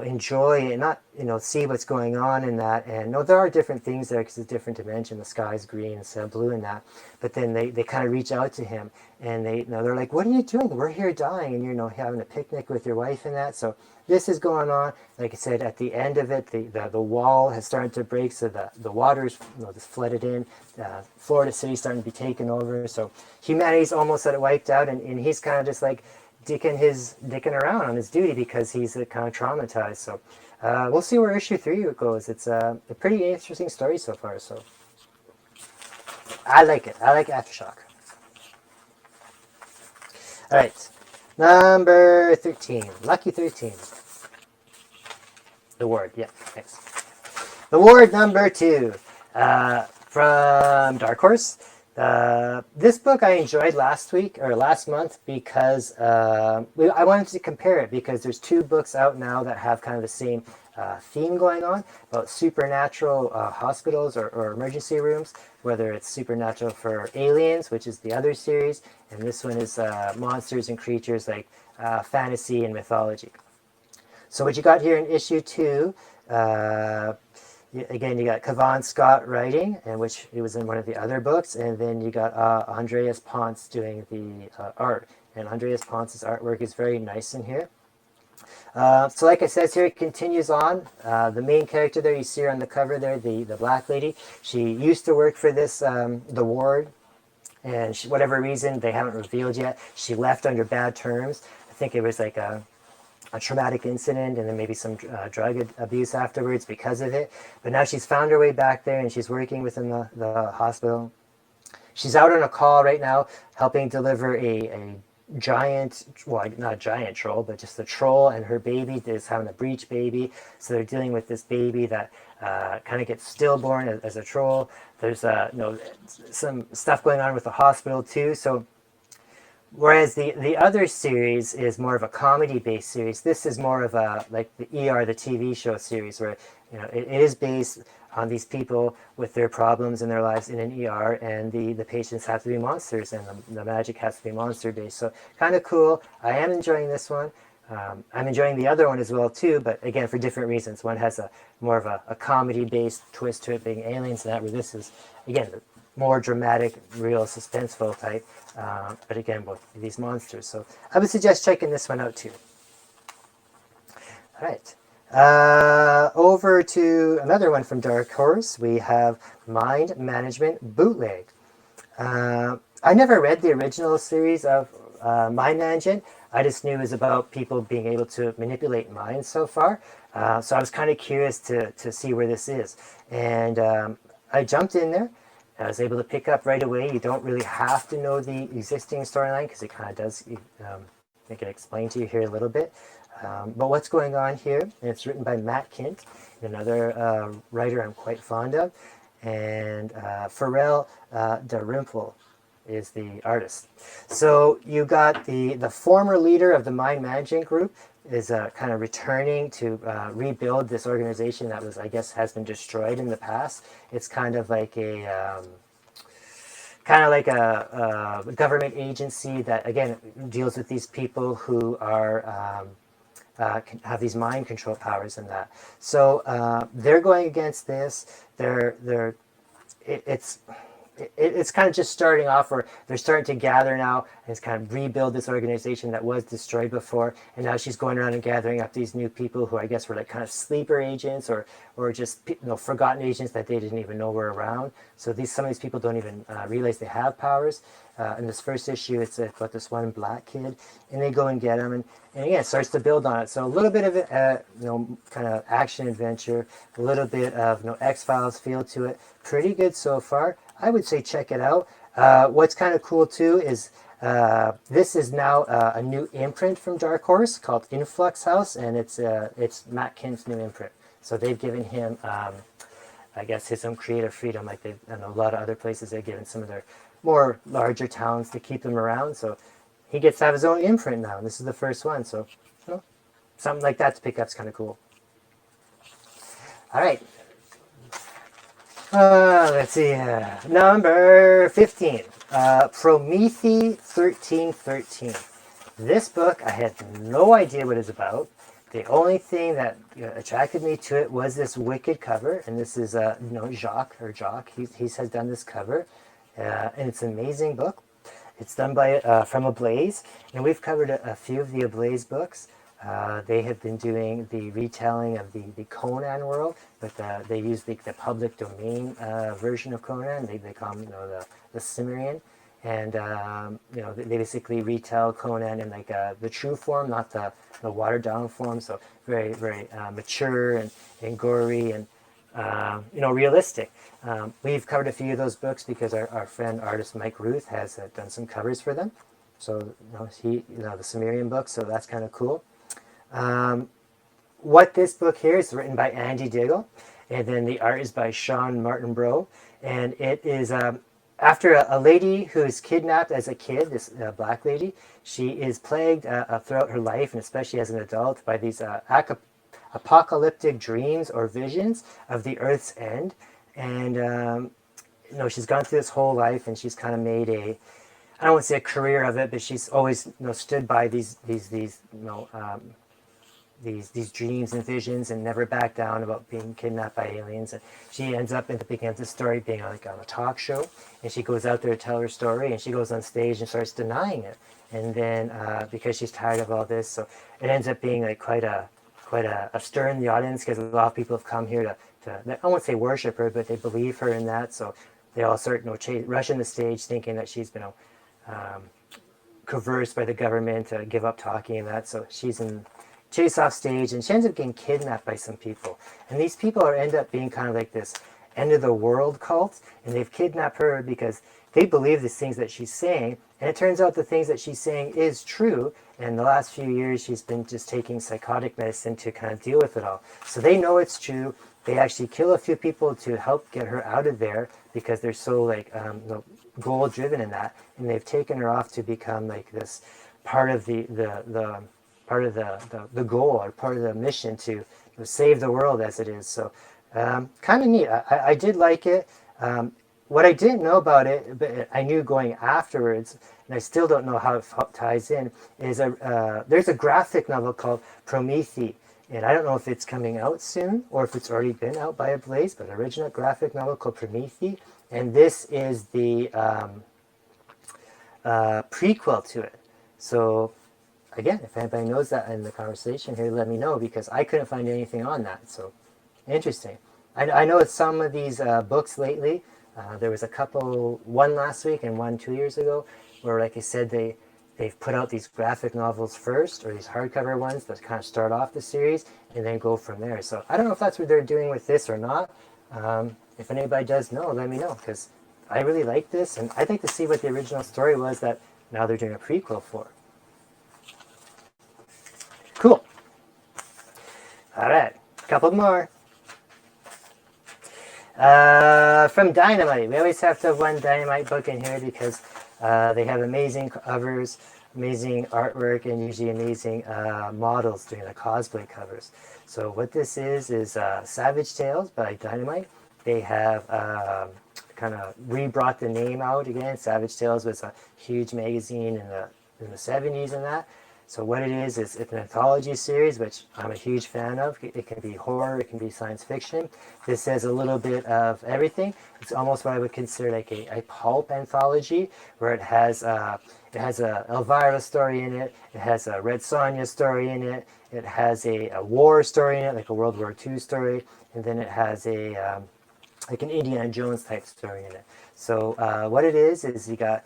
enjoy and not, see what's going on in that. And there are different things there because it's a different dimension. The sky's green instead of blue in that. But then they kind of reach out to him, and they're like, "What are you doing? We're here dying, and you're having a picnic with your wife and that." So this is going on. Like I said, at the end of it, the wall has started to break, so the water's just flooded in. Florida City's starting to be taken over. So humanity's almost at it wiped out, and he's kind of just like dicking around on his duty because he's kind of traumatized. So we'll see where issue 3 goes. It's a pretty interesting story so far. So I like it. I like Aftershock. All right, number 13, Lucky 13. The Ward. Yeah, thanks. The Ward number 2 from Dark Horse. This book I enjoyed last month because I wanted to compare it because there's 2 books out now that have kind of the same theme going on about supernatural hospitals or emergency rooms, whether it's supernatural for aliens, which is the other series, and this one is monsters and creatures like fantasy and mythology. So what you got here in issue 2, again, you got Cavan Scott writing, and which he was in one of the other books, and then you got Andreas Ponce doing the art. And Andreas Ponce's artwork is very nice in here. So like I said here, it continues on. The main character there, you see her on the cover there, the black lady. She used to work for this, the Ward, and whatever reason, they haven't revealed yet, she left under bad terms. I think it was like a traumatic incident and then maybe some drug abuse afterwards because of it. But now she's found her way back there and she's working within the hospital. She's out on a call right now helping deliver a giant, well, not a giant troll, but just a troll, and her baby is having a breech baby. So they're dealing with this baby that kind of gets stillborn as a troll. There's some stuff going on with the hospital too. So whereas the other series is more of a comedy-based series, this is more of a, like the ER, the TV show series, where it is based on these people with their problems in their lives in an ER, and the patients have to be monsters, and the magic has to be monster-based. So kind of cool. I am enjoying this one. I'm enjoying the other one as well too, but again, for different reasons. One has a more of a comedy-based twist to it, being aliens, and that, where this is, again, more dramatic, real suspenseful type, but again, with these monsters. So I would suggest checking this one out too. All right. Over to another one from Dark Horse. We have Mind Management Bootleg. I never read the original series of Mind Management. I just knew it was about people being able to manipulate minds so far. So I was kind of curious to see where this is. And I jumped in there. I was able to pick up right away. You don't really have to know the existing storyline because it kind of does make it explain to you here a little bit. But what's going on here, and it's written by Matt Kint, another writer I'm quite fond of, and Pharrell Dalrymple is the artist. So you got the former leader of the Mind Management Group is kind of returning to rebuild this organization that was, I guess, has been destroyed in the past. It's kind of like a government agency that, again, deals with these people who are can have these mind control powers and that. So they're going against this. It's kind of just starting off where they're starting to gather now and kind of rebuild this organization that was destroyed before. And now she's going around and gathering up these new people who I guess were like kind of sleeper agents or just forgotten agents that they didn't even know were around. So some of these people don't even realize they have powers. In this first issue, it's about this one black kid, and they go and get him, and again, it starts to build on it. So a little bit of kind of action adventure, a little bit of X-Files feel to it. Pretty good so far. I would say check it out. What's kind of cool too is This is now a new imprint from Dark Horse called Influx House, and it's Matt Kint's new imprint. So they've given him, I guess, his own creative freedom, like they've, I know a lot of other places they've given some of their more larger towns to keep them around. So he gets to have his own imprint now, and this is the first one. So, you know, something like that to pick up is kind of cool. All right. Let's see. Number 15. Prometheus 1313. This book, I had no idea what it's about. The only thing that attracted me to it was this wicked cover, and this is Jacques. He has done this cover, and it's an amazing book. It's done by from Ablaze, and we've covered a few of the Ablaze books. They have been doing the retelling of the Conan world, but they use the public domain version of Conan. They call him the Cimmerian. And they basically retell Conan in like the true form, not the watered down form. So very, very mature and gory and realistic. We've covered a few of those books because our friend artist Mike Ruth has done some covers for them. So the Cimmerian book. So that's kind of cool. What this book here is written by Andy Diggle, and then the art is by Sean Martinbrough, and it is. After a lady who is kidnapped as a kid, this black lady, she is plagued throughout her life, and especially as an adult, by these apocalyptic dreams or visions of the Earth's end. And she's gone through this whole life, and she's kind of made I don't want to say a career of it, but she's always stood by these dreams and visions and never back down about being kidnapped by aliens. And she ends up at the beginning of the story being like on a talk show, and she goes out there to tell her story, and she goes on stage and starts denying it. And then because she's tired of all this, so it ends up being like quite a stir in the audience, because a lot of people have come here to I won't say worship her, but they believe her in that. So they all start rushing the stage thinking that she's been coerced by the government to give up talking and that. So she's chased off stage, and she ends up getting kidnapped by some people. And these people end up being kind of like this end of the world cult, and they've kidnapped her because they believe these things that she's saying, and it turns out the things that she's saying is true. And the last few years she's been just taking psychotic medicine to kind of deal with it all. So they know it's true. They actually kill a few people to help get her out of there because they're so goal driven in that, and they've taken her off to become like this part of the goal, or part of the mission to save the world as it is. So kind of neat. I did like it. What I didn't know about it, but I knew going afterwards, and I still don't know how it ties in, is there's a graphic novel called Prometheus. And I don't know if it's coming out soon or if it's already been out by Ablaze, but an original graphic novel called Prometheus. And this is the prequel to it. So again, if anybody knows that in the conversation here, let me know, because I couldn't find anything on that. So interesting. I know it's some of these books lately. There was a couple, one last week and one 2 years ago, where, like I said, they've put out these graphic novels first, or these hardcover ones that kind of start off the series and then go from there. So I don't know if that's what they're doing with this or not. If anybody does know, let me know, because I really like this, and I'd like to see what the original story was that now they're doing a prequel for. Cool. All right, a couple more. From Dynamite. We always have to have one Dynamite book in here because they have amazing covers, amazing artwork, and usually amazing models doing the cosplay covers. So what this is Savage Tales by Dynamite. They have kind of re-brought the name out again. Savage Tales was a huge magazine in the 70s and that. So what it is it's an anthology series, which I'm a huge fan of. It can be horror, it can be science fiction. This has a little bit of everything. It's almost what I would consider like a pulp anthology, where it has a Elvira story in it, it has a Red Sonja story in it, it has a war story in it, like a World War II story, and then it has like an Indiana Jones type story in it. So what it is you got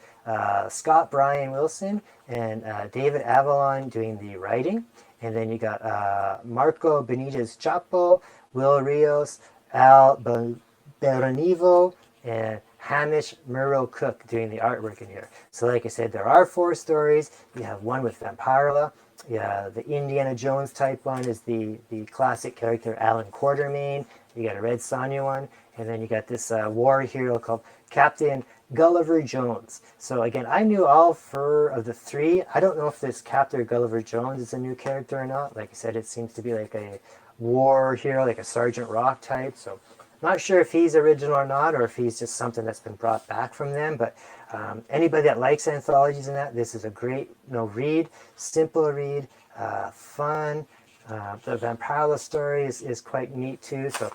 Scott Bryan Wilson and David Avalon doing the writing, and then you got Marco Benitez Chapo, Will Rios, Al Berenivo, and Hamish Murrow Cook doing the artwork in here. So like I said, there are 4 stories. You have one with Vampirella. Yeah, the Indiana Jones type one is the classic character Alan Quatermain. You got a Red Sonja one, and then you got this war hero called Captain Gulliver Jones. So again, I knew all 4 of the 3. I don't know if this Captain Gulliver Jones is a new character or not. Like I said, it seems to be like a war hero, like a Sergeant Rock type. So not sure if he's original or not, or if he's just something that's been brought back from them. But anybody that likes anthologies and that, this is a great read, simple read, fun. The Vampirella story is quite neat too. So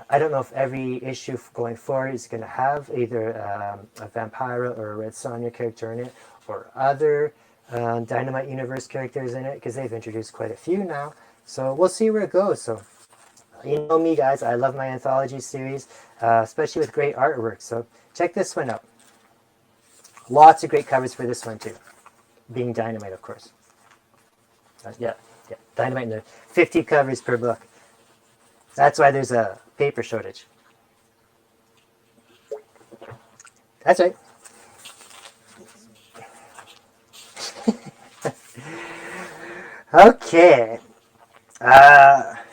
I don't know if every issue going forward is going to have either a Vampira or a Red Sonja character in it, or other Dynamite Universe characters in it, because they've introduced quite a few now. So we'll see where it goes. So you know me, guys, I love my anthology series, especially with great artwork. So check this one out. Lots of great covers for this one too. Being Dynamite, of course. Yeah, Dynamite in the 50 covers per book. That's why there's a paper shortage. That's right. Okay.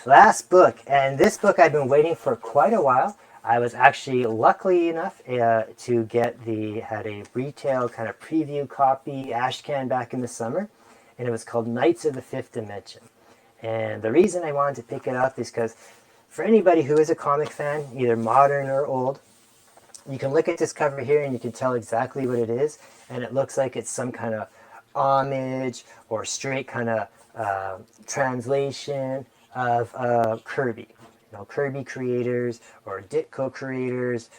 Last book, and this book I've been waiting for quite a while. I was actually lucky enough to get had a retail kind of preview copy Ashcan back in the summer, and it was called Knights of the Fifth Dimension. And the reason I wanted to pick it up is because for anybody who is a comic fan, either modern or old, you can look at this cover here and you can tell exactly what it is, and it looks like it's some kind of homage or straight kind of translation of Kirby. Kirby creators or Ditko creators,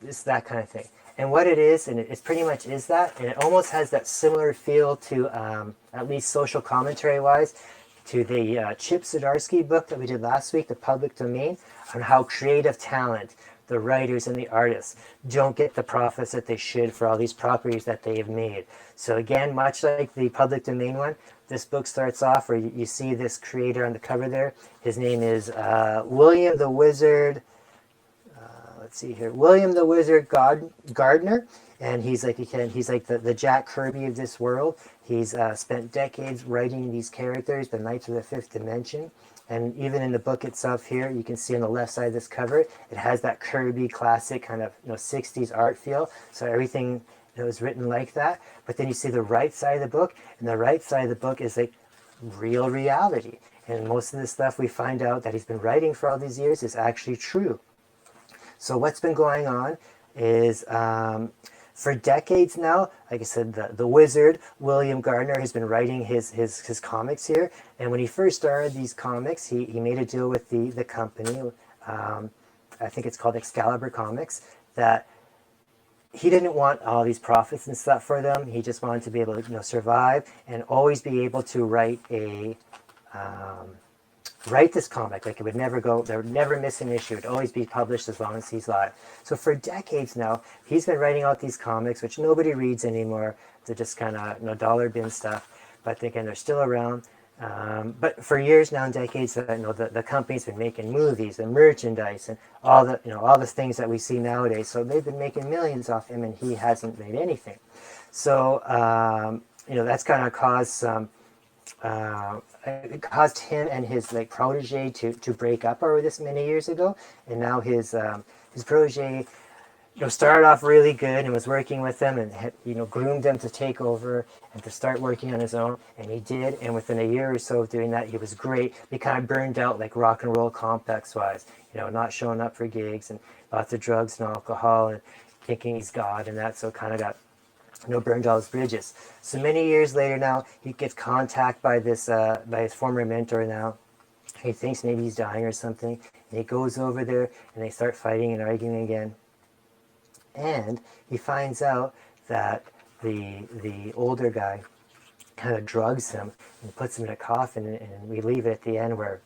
it's that kind of thing. And what it is, and it pretty much is that, and it almost has that similar feel to, at least social commentary-wise, to the Chip Zdarsky book that we did last week, The Public Domain, on how creative talent, the writers and the artists, don't get the profits that they should for all these properties that they have made. So again, much like the Public Domain one, this book starts off where you see this creator on the cover there. His name is William the Wizard. Let's see here, William the Wizard Gardner, and he's like the Jack Kirby of this world. He's spent decades writing these characters, the Knights of the Fifth Dimension. And even in the book itself here, you can see on the left side of this cover, it has that Kirby classic kind of 60s art feel. So everything is written like that. But then you see the right side of the book, and the right side of the book is like real reality. And most of the stuff we find out that he's been writing for all these years is actually true. So what's been going on is for decades now, like I said, the wizard, William Gardner, has been writing his comics here. And when he first started these comics, he made a deal with the company, I think it's called Excalibur Comics, that he didn't want all these profits and stuff for them. He just wanted to be able to survive and always be able to write this comic. Like it would never go, they would never miss an issue. It would always be published as long as he's alive. So for decades now, he's been writing out these comics, which nobody reads anymore. They're just kind of dollar bin stuff. But again, they're still around. But for years now and decades, the company's been making movies and merchandise and all the things that we see nowadays. So they've been making millions off him, and he hasn't made anything. So that's kind of caused some. It caused him and his protege to break up over this many years ago, and now his protege started off really good and was working with them and groomed them to take over and to start working on his own, and he did. And within a year or so of doing that, he was great. He kind of burned out Rock and Roll Complex wise, not showing up for gigs and lots of drugs and alcohol and thinking he's God and that, so kind of got burned all his bridges. So many years later now, he gets contacted by by his former mentor now. He thinks maybe he's dying or something, and he goes over there and they start fighting and arguing again. And he finds out that the older guy kind of drugs him and puts him in a coffin, and we leave it at the end where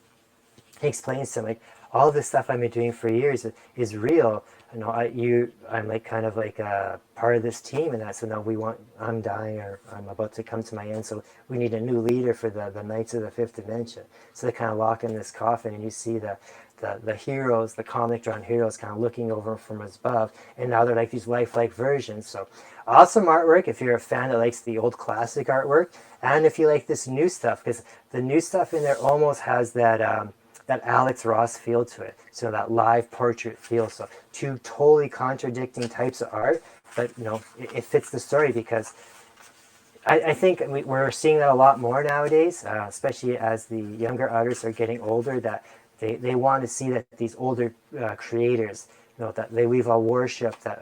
he explains to him like all this stuff I've been doing for years is real. I'm like kind of like a part of this team, and that. So now I'm dying, or I'm about to come to my end. So we need a new leader for the Knights of the Fifth Dimension. So they kind of lock in this coffin, and you see the heroes, the comic drawn heroes, kind of looking over from above, and now they're like these lifelike versions. So awesome artwork if you're a fan that likes the old classic artwork, and if you like this new stuff, because the new stuff in there almost has that Alex Ross feel to it. So that live portrait feel. So two totally contradicting types of art, but it fits the story because I think we're seeing that a lot more nowadays, especially as the younger artists are getting older, that they want to see that these older creators, that they we've all worship, that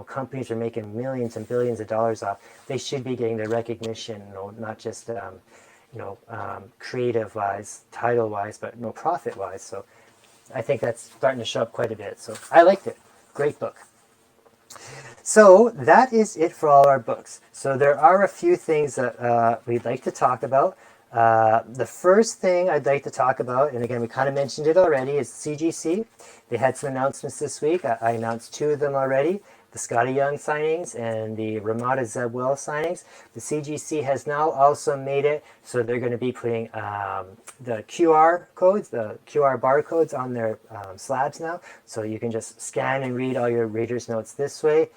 companies are making millions and billions of dollars off. They should be getting the recognition, not just creative-wise, title-wise, but profit-wise. So I think that's starting to show up quite a bit. So I liked it. Great book. So that is it for all our books. So there are a few things that we'd like to talk about. The first thing I'd like to talk about, and again, we kind of mentioned it already, is CGC. They had some announcements this week. I announced two of them already. The Scotty Young signings and the Ramada Zeb Wells signings. The CGC has now also made it so they're going to be putting the QR codes, the QR barcodes on their slabs now. So you can just scan and read all your reader's notes this way.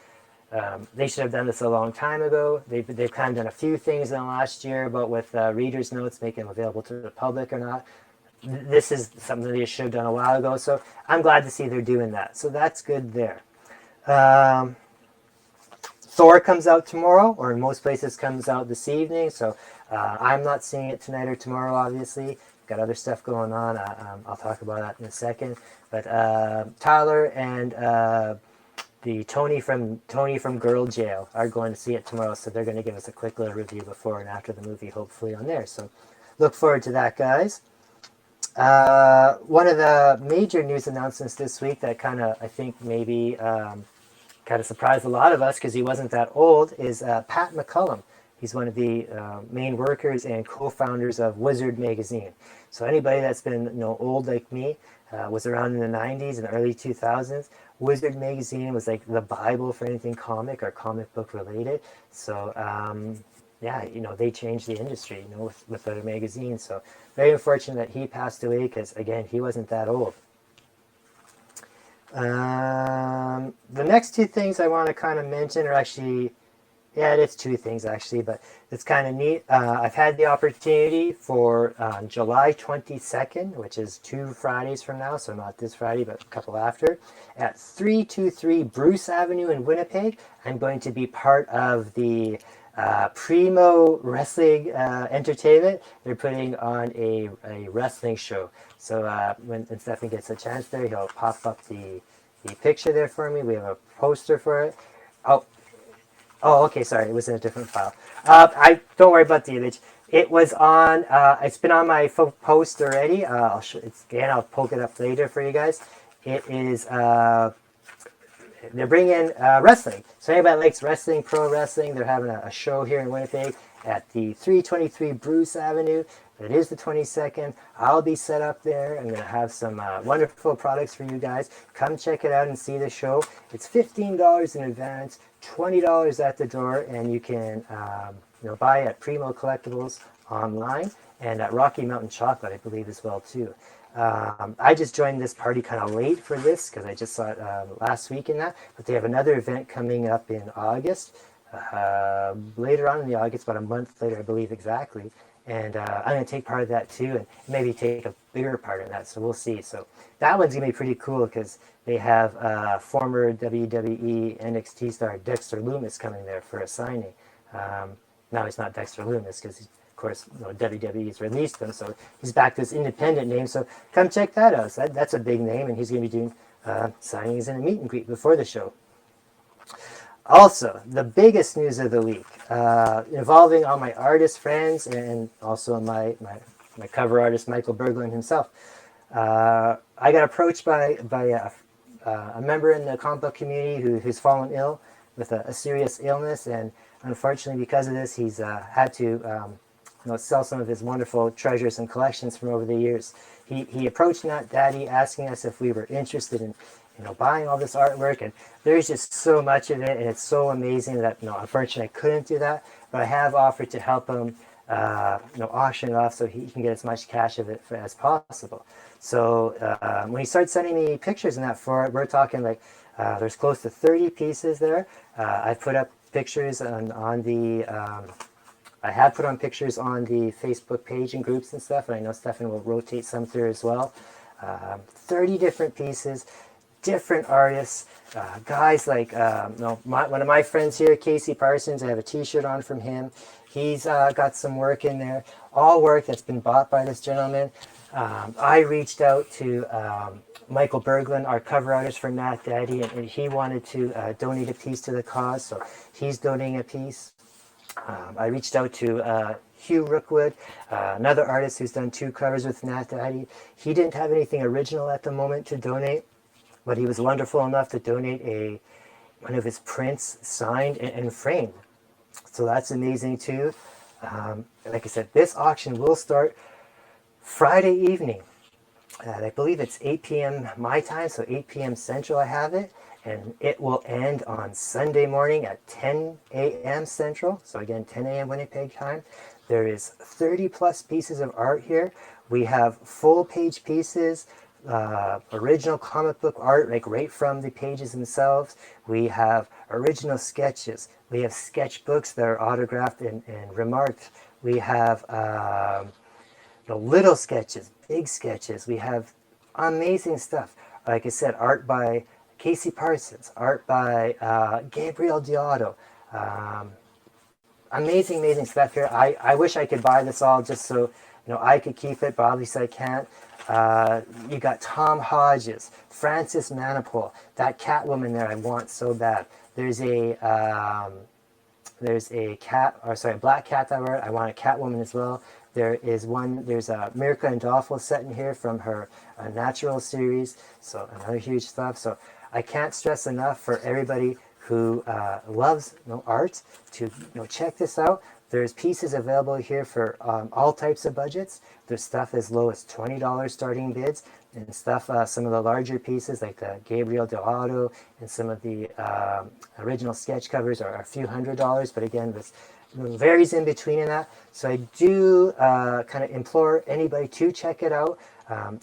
They should have done this a long time ago. They've kind of done a few things in the last year, but with reader's notes, making them available to the public or not. This is something they should have done a while ago. So I'm glad to see they're doing that. So that's good there. Thor comes out tomorrow, or in most places comes out this evening. So I'm not seeing it tonight or tomorrow, obviously. Got other stuff going on. I'll talk about that in a second. But Tyler and the Tony from Girl Jail are going to see it tomorrow. So they're going to give us a quick little review before and after the movie, hopefully on there. So look forward to that, guys. One of the major news announcements this week that kind of, I think, maybe kind of surprised a lot of us because he wasn't that old is Pat McCullum. He's one of the main workers and co-founders of Wizard Magazine. So anybody that's been old like me, was around in the 90s and early 2000s, Wizard Magazine was like the Bible for anything comic or comic book related. So yeah, they changed the industry, with their magazine. So very unfortunate that he passed away because, again, he wasn't that old. The next two things I want to kind of mention are actually, yeah, it's two things actually, but it's kind of neat. I've had the opportunity for July 22nd, which is 2 Fridays from now, so not this Friday, but a couple after, at 323 Bruce Avenue in Winnipeg. I'm going to be part of the Primo Wrestling Entertainment. They're putting on a wrestling show. So when Stephen gets a chance there, he'll pop up the picture there for me. We have a poster for it. Oh, okay, sorry, it was in a different file. I don't worry about the image. It was on. It's been on my post already. I'll poke it up later for you guys. It is. They're bringing wrestling. So anybody that likes wrestling, pro wrestling, they're having a show here in Winnipeg at the 323 Bruce Avenue. It is the 22nd. I'll be set up there. I'm going to have some wonderful products for you guys. Come check it out and see the show. It's $15 in advance, $20 at the door, and you can buy at Primo Collectibles online and at Rocky Mountain Chocolate, I believe, as well too. I just joined this party kind of late for this because I just saw it last week in that. But they have another event coming up in August, later on in the August, about a month later, I believe exactly. And I'm going to take part of that too, and maybe take a bigger part in that. So we'll see. So that one's going to be pretty cool because they have former WWE NXT star Dexter Lumis coming there for a signing. Now he's not Dexter Lumis because he's, of course, WWE's released him, so he's back to his independent name. So come check that out. So that's a big name, and he's going to be doing signings and a meet and greet before the show. Also, the biggest news of the week, involving all my artist friends and also my cover artist, Michael Berglund himself. I got approached by a member in the comic book community who's fallen ill with a serious illness, and unfortunately because of this, he's had to sell some of his wonderful treasures and collections from over the years. He approached Nat Daddy asking us if we were interested in buying all this artwork, and there's just so much of it, and it's so amazing that unfortunately I couldn't do that, but I have offered to help him auction it off so he can get as much cash of it as possible. So when he started sending me pictures and that for it, we're talking like there's close to 30 pieces there. I've put up pictures on the I have put on pictures on the Facebook page and groups and stuff, and I know Stefan will rotate some through as well. 30 different pieces, different artists, guys like one of my friends here, Casey Parsons. I have a t-shirt on from him. He's got some work in there, all work that's been bought by this gentleman. I reached out to Michael Berglund, our cover artist for Nat Daddy, and he wanted to donate a piece to the cause, so he's donating a piece. I reached out to Hugh Rookwood, another artist who's done 2 covers with Nat Daddy. He didn't have anything original at the moment to donate, but he was wonderful enough to donate one of his prints signed and framed. So that's amazing too. Like I said, this auction will start Friday evening. I believe it's 8 p.m. my time, so 8 p.m. Central I have it. And it will end on Sunday morning at 10 a.m. Central. So again, 10 a.m. Winnipeg time. There is 30 plus pieces of art here. We have full page pieces, original comic book art, like right from the pages themselves. We have original sketches. We have sketchbooks that are autographed and remarked. We have little sketches, big sketches. We have amazing stuff. Like I said, art by Casey Parsons, art by Gabriel Deodato. Amazing stuff here. I wish I could buy this all just so I could keep it, but obviously I can't. You got Tom Hodges, Francis Manipul, that Catwoman there I want so bad. There's a black cat that I want a Catwoman as well. There's a Mirka Andolfo set in here from her Natural series, so another huge stuff. So I can't stress enough for everybody who loves art to check this out. There's pieces available here for all types of budgets. There's stuff as low as $20 starting bids, and stuff, some of the larger pieces like the Gabriel Deodato and some of the original sketch covers are a few $100s, but again, this varies in between in that. So I do kind of implore anybody to check it out.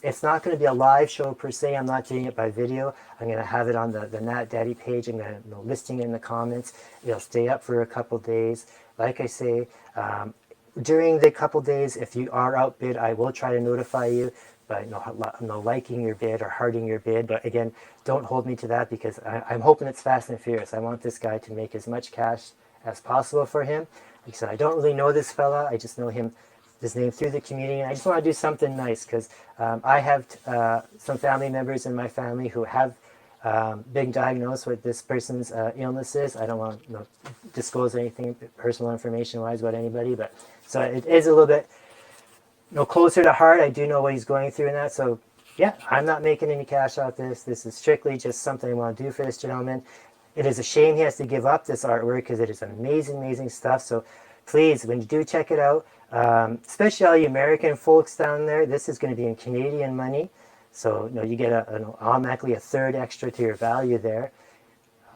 It's not going to be a live show per se. I'm not doing it by video. I'm going to have it on the Nat Daddy page. I'm going to listing in the comments. It'll stay up for a couple days. Like I say, during the couple days, if you are outbid, I will try to notify you by liking your bid or hearting your bid. But again, don't hold me to that, because I'm hoping it's fast and furious. I want this guy to make as much cash as possible for him. Like I said, I don't really know this fella. I just know his name through the community, and I just want to do something nice, because I have some family members in my family who have been diagnosed with this person's illnesses. I don't want to disclose anything personal information wise about anybody, but so it is a little bit closer to heart. I do know what he's going through and that. So yeah, I'm not making any cash out this. This is strictly just something I want to do for this gentleman. It is a shame he has to give up this artwork, because it is amazing stuff. So please, when you do check it out, especially all you American folks down there, this is going to be in Canadian money. So you get automatically a third extra to your value there.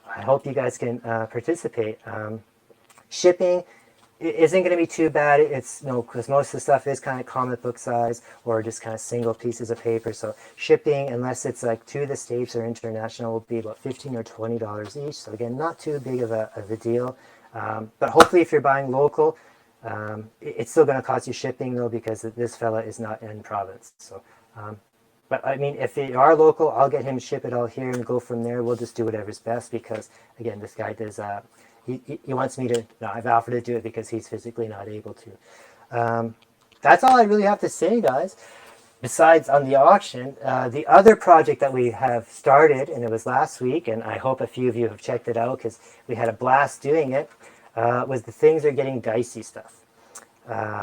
I hope you guys can participate. Shipping isn't going to be too bad. It's because most of the stuff is kind of comic book size or just kind of single pieces of paper. So shipping, unless it's like to the States or international, will be about $15 or $20 each. So again, not too big of a deal. But hopefully, if you're buying local, it's still going to cost you shipping though, because this fella is not in province. So. But I mean, if you are local, I'll get him to ship it all here and go from there. We'll just do whatever's best, because again, this guy does. He wants me to. No, I've offered to do it because he's physically not able to. That's all I really have to say, guys. Besides on the auction, the other project that we have started, and it was last week, and I hope a few of you have checked it out because we had a blast doing it. Was the Things Are Getting Dicey stuff.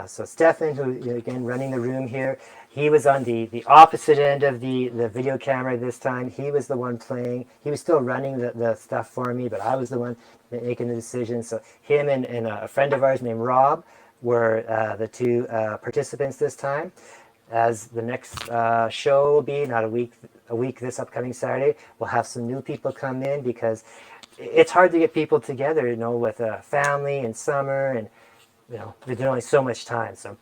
So Stefan, who again running the room here, he was on the opposite end of the video camera this time. He was the one playing. He was still running the stuff for me, but I was the one making the decision. So him and a friend of ours named Rob, were the two participants this time. As the next show will be, not a week this upcoming Saturday, we'll have some new people come in because it's hard to get people together, with a family and summer, and there's only so much time. So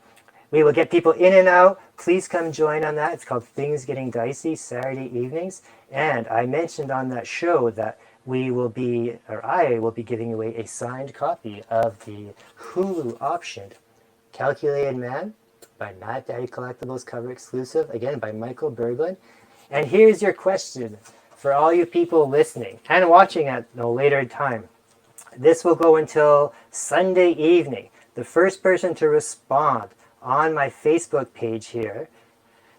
we will get people in and out. Please come join on that. It's called Things Getting Dicey, Saturday evenings. And I mentioned on that show that I will be giving away a signed copy of the Hulu optioned Calculated Man by Matt Daddy Collectibles, cover exclusive, again by Michael Berglund. And here's your question for all you people listening and watching at no later time. This will go until Sunday evening. The first person to respond on my Facebook page here,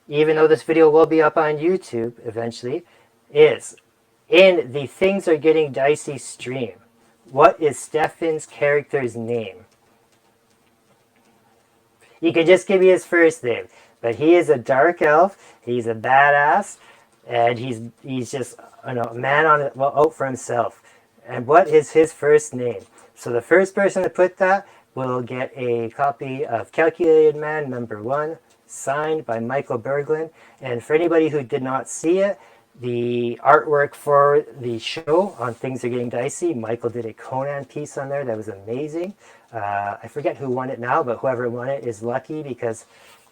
even though this video will be up on YouTube eventually, is in the Things Are Getting Dicey stream. What is Stefan's character's name? You can just give me his first name, but he is a dark elf. He's a badass, and he's just a man out for himself. And what is his first name? So the first person to put that will get a copy of Calculated Man #1, signed by Michael Berglund. And for anybody who did not see it, the artwork for the show on Things Are Getting Dicey, Michael did a Conan piece on there that was amazing. I forget who won it now, but whoever won it is lucky because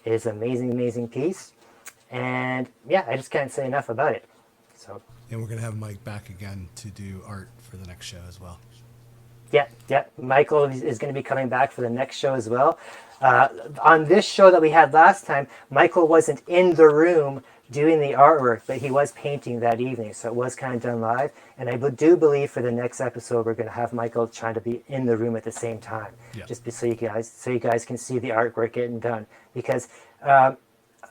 it is an amazing, amazing piece. And yeah, I just can't say enough about it. So. And we're going to have Mike back again to do art for the next show as well. Yeah. Michael is going to be coming back for the next show as well. On this show that we had last time, Michael wasn't in the room doing the artwork, but he was painting that evening, so it was kind of done live. And I do believe for the next episode, we're going to have Michael trying to be in the room at the same time, just so you guys can see the artwork getting done. Because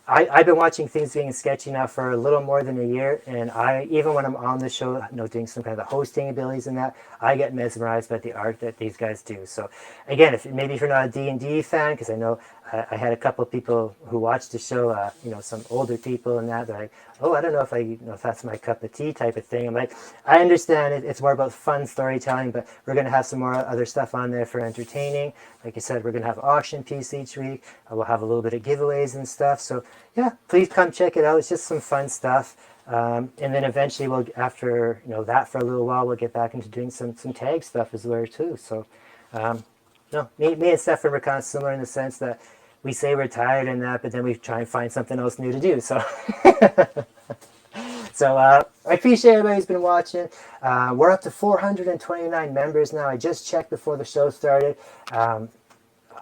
I've been watching Things Being Sketchy now for a little more than a year, and even when I'm on the show, doing some kind of the hosting abilities and that, I get mesmerized by the art that these guys do. So again, if you're not a D&D fan, because I know I had a couple of people who watched the show, some older people and that, they're like, oh, I don't know if that's my cup of tea type of thing. I'm like, I understand it's more about fun storytelling, but we're going to have some more other stuff on there for entertaining. Like I said, we're going to have auction piece each week. We'll have a little bit of giveaways and stuff. So yeah, please come check it out. It's just some fun stuff. And then eventually after that for a little while, we'll get back into doing some tag stuff as well too. So me and Stefan were kind of similar in the sense that we say we're tired and that, but then we try and find something else new to do. So I appreciate everybody who's been watching. We're up to 429 members now. I just checked before the show started.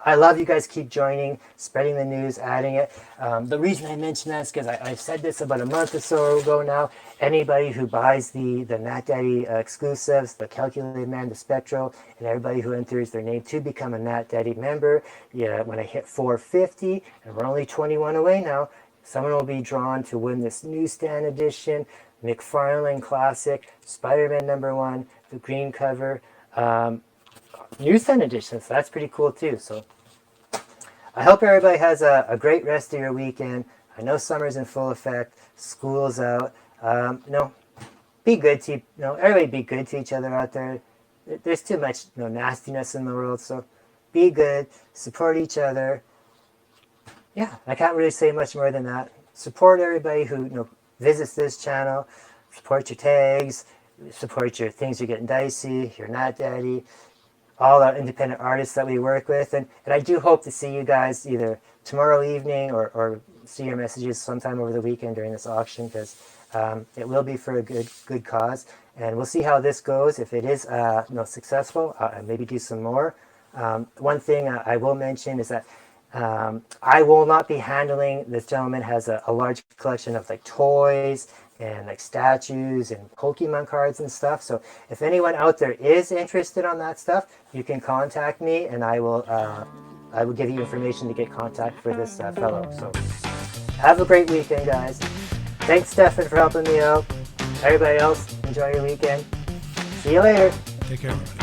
I love you guys. Keep joining, spreading the news, adding it. The reason I mention that is because I said this about a month or so ago now. Anybody who buys the Matt Daddy exclusives, the Calculated Man, the Spectro, and everybody who enters their name to become a Matt Daddy member, when I hit 450, and we're only 21 away now, someone will be drawn to win this newsstand edition, McFarlane Classic, Spider-Man #1, the green cover, newsstand edition, so that's pretty cool too. So I hope everybody has a great rest of your weekend. I know summer's in full effect, school's out. Be good to everybody. Be good to each other out there. There's too much nastiness in the world, so be good, support each other. Yeah, I can't really say much more than that. Support everybody who visits this channel. Support your tags. Support your Things Are Getting Dicey, your Matt Daddy, all our independent artists that we work with. And I do hope to see you guys either tomorrow evening or see your messages sometime over the weekend during this auction, because it will be for a good cause. And we'll see how this goes. If it is successful, maybe do some more. One thing I will mention is that I will not be handling, this gentleman has a large collection of toys and statues and Pokemon cards and stuff. So if anyone out there is interested on that stuff, you can contact me, and I will give you information to get contact for this fellow. So have a great weekend, guys. Thanks, Stefan, for helping me out. Everybody else, enjoy your weekend. See you later. Take care, everybody.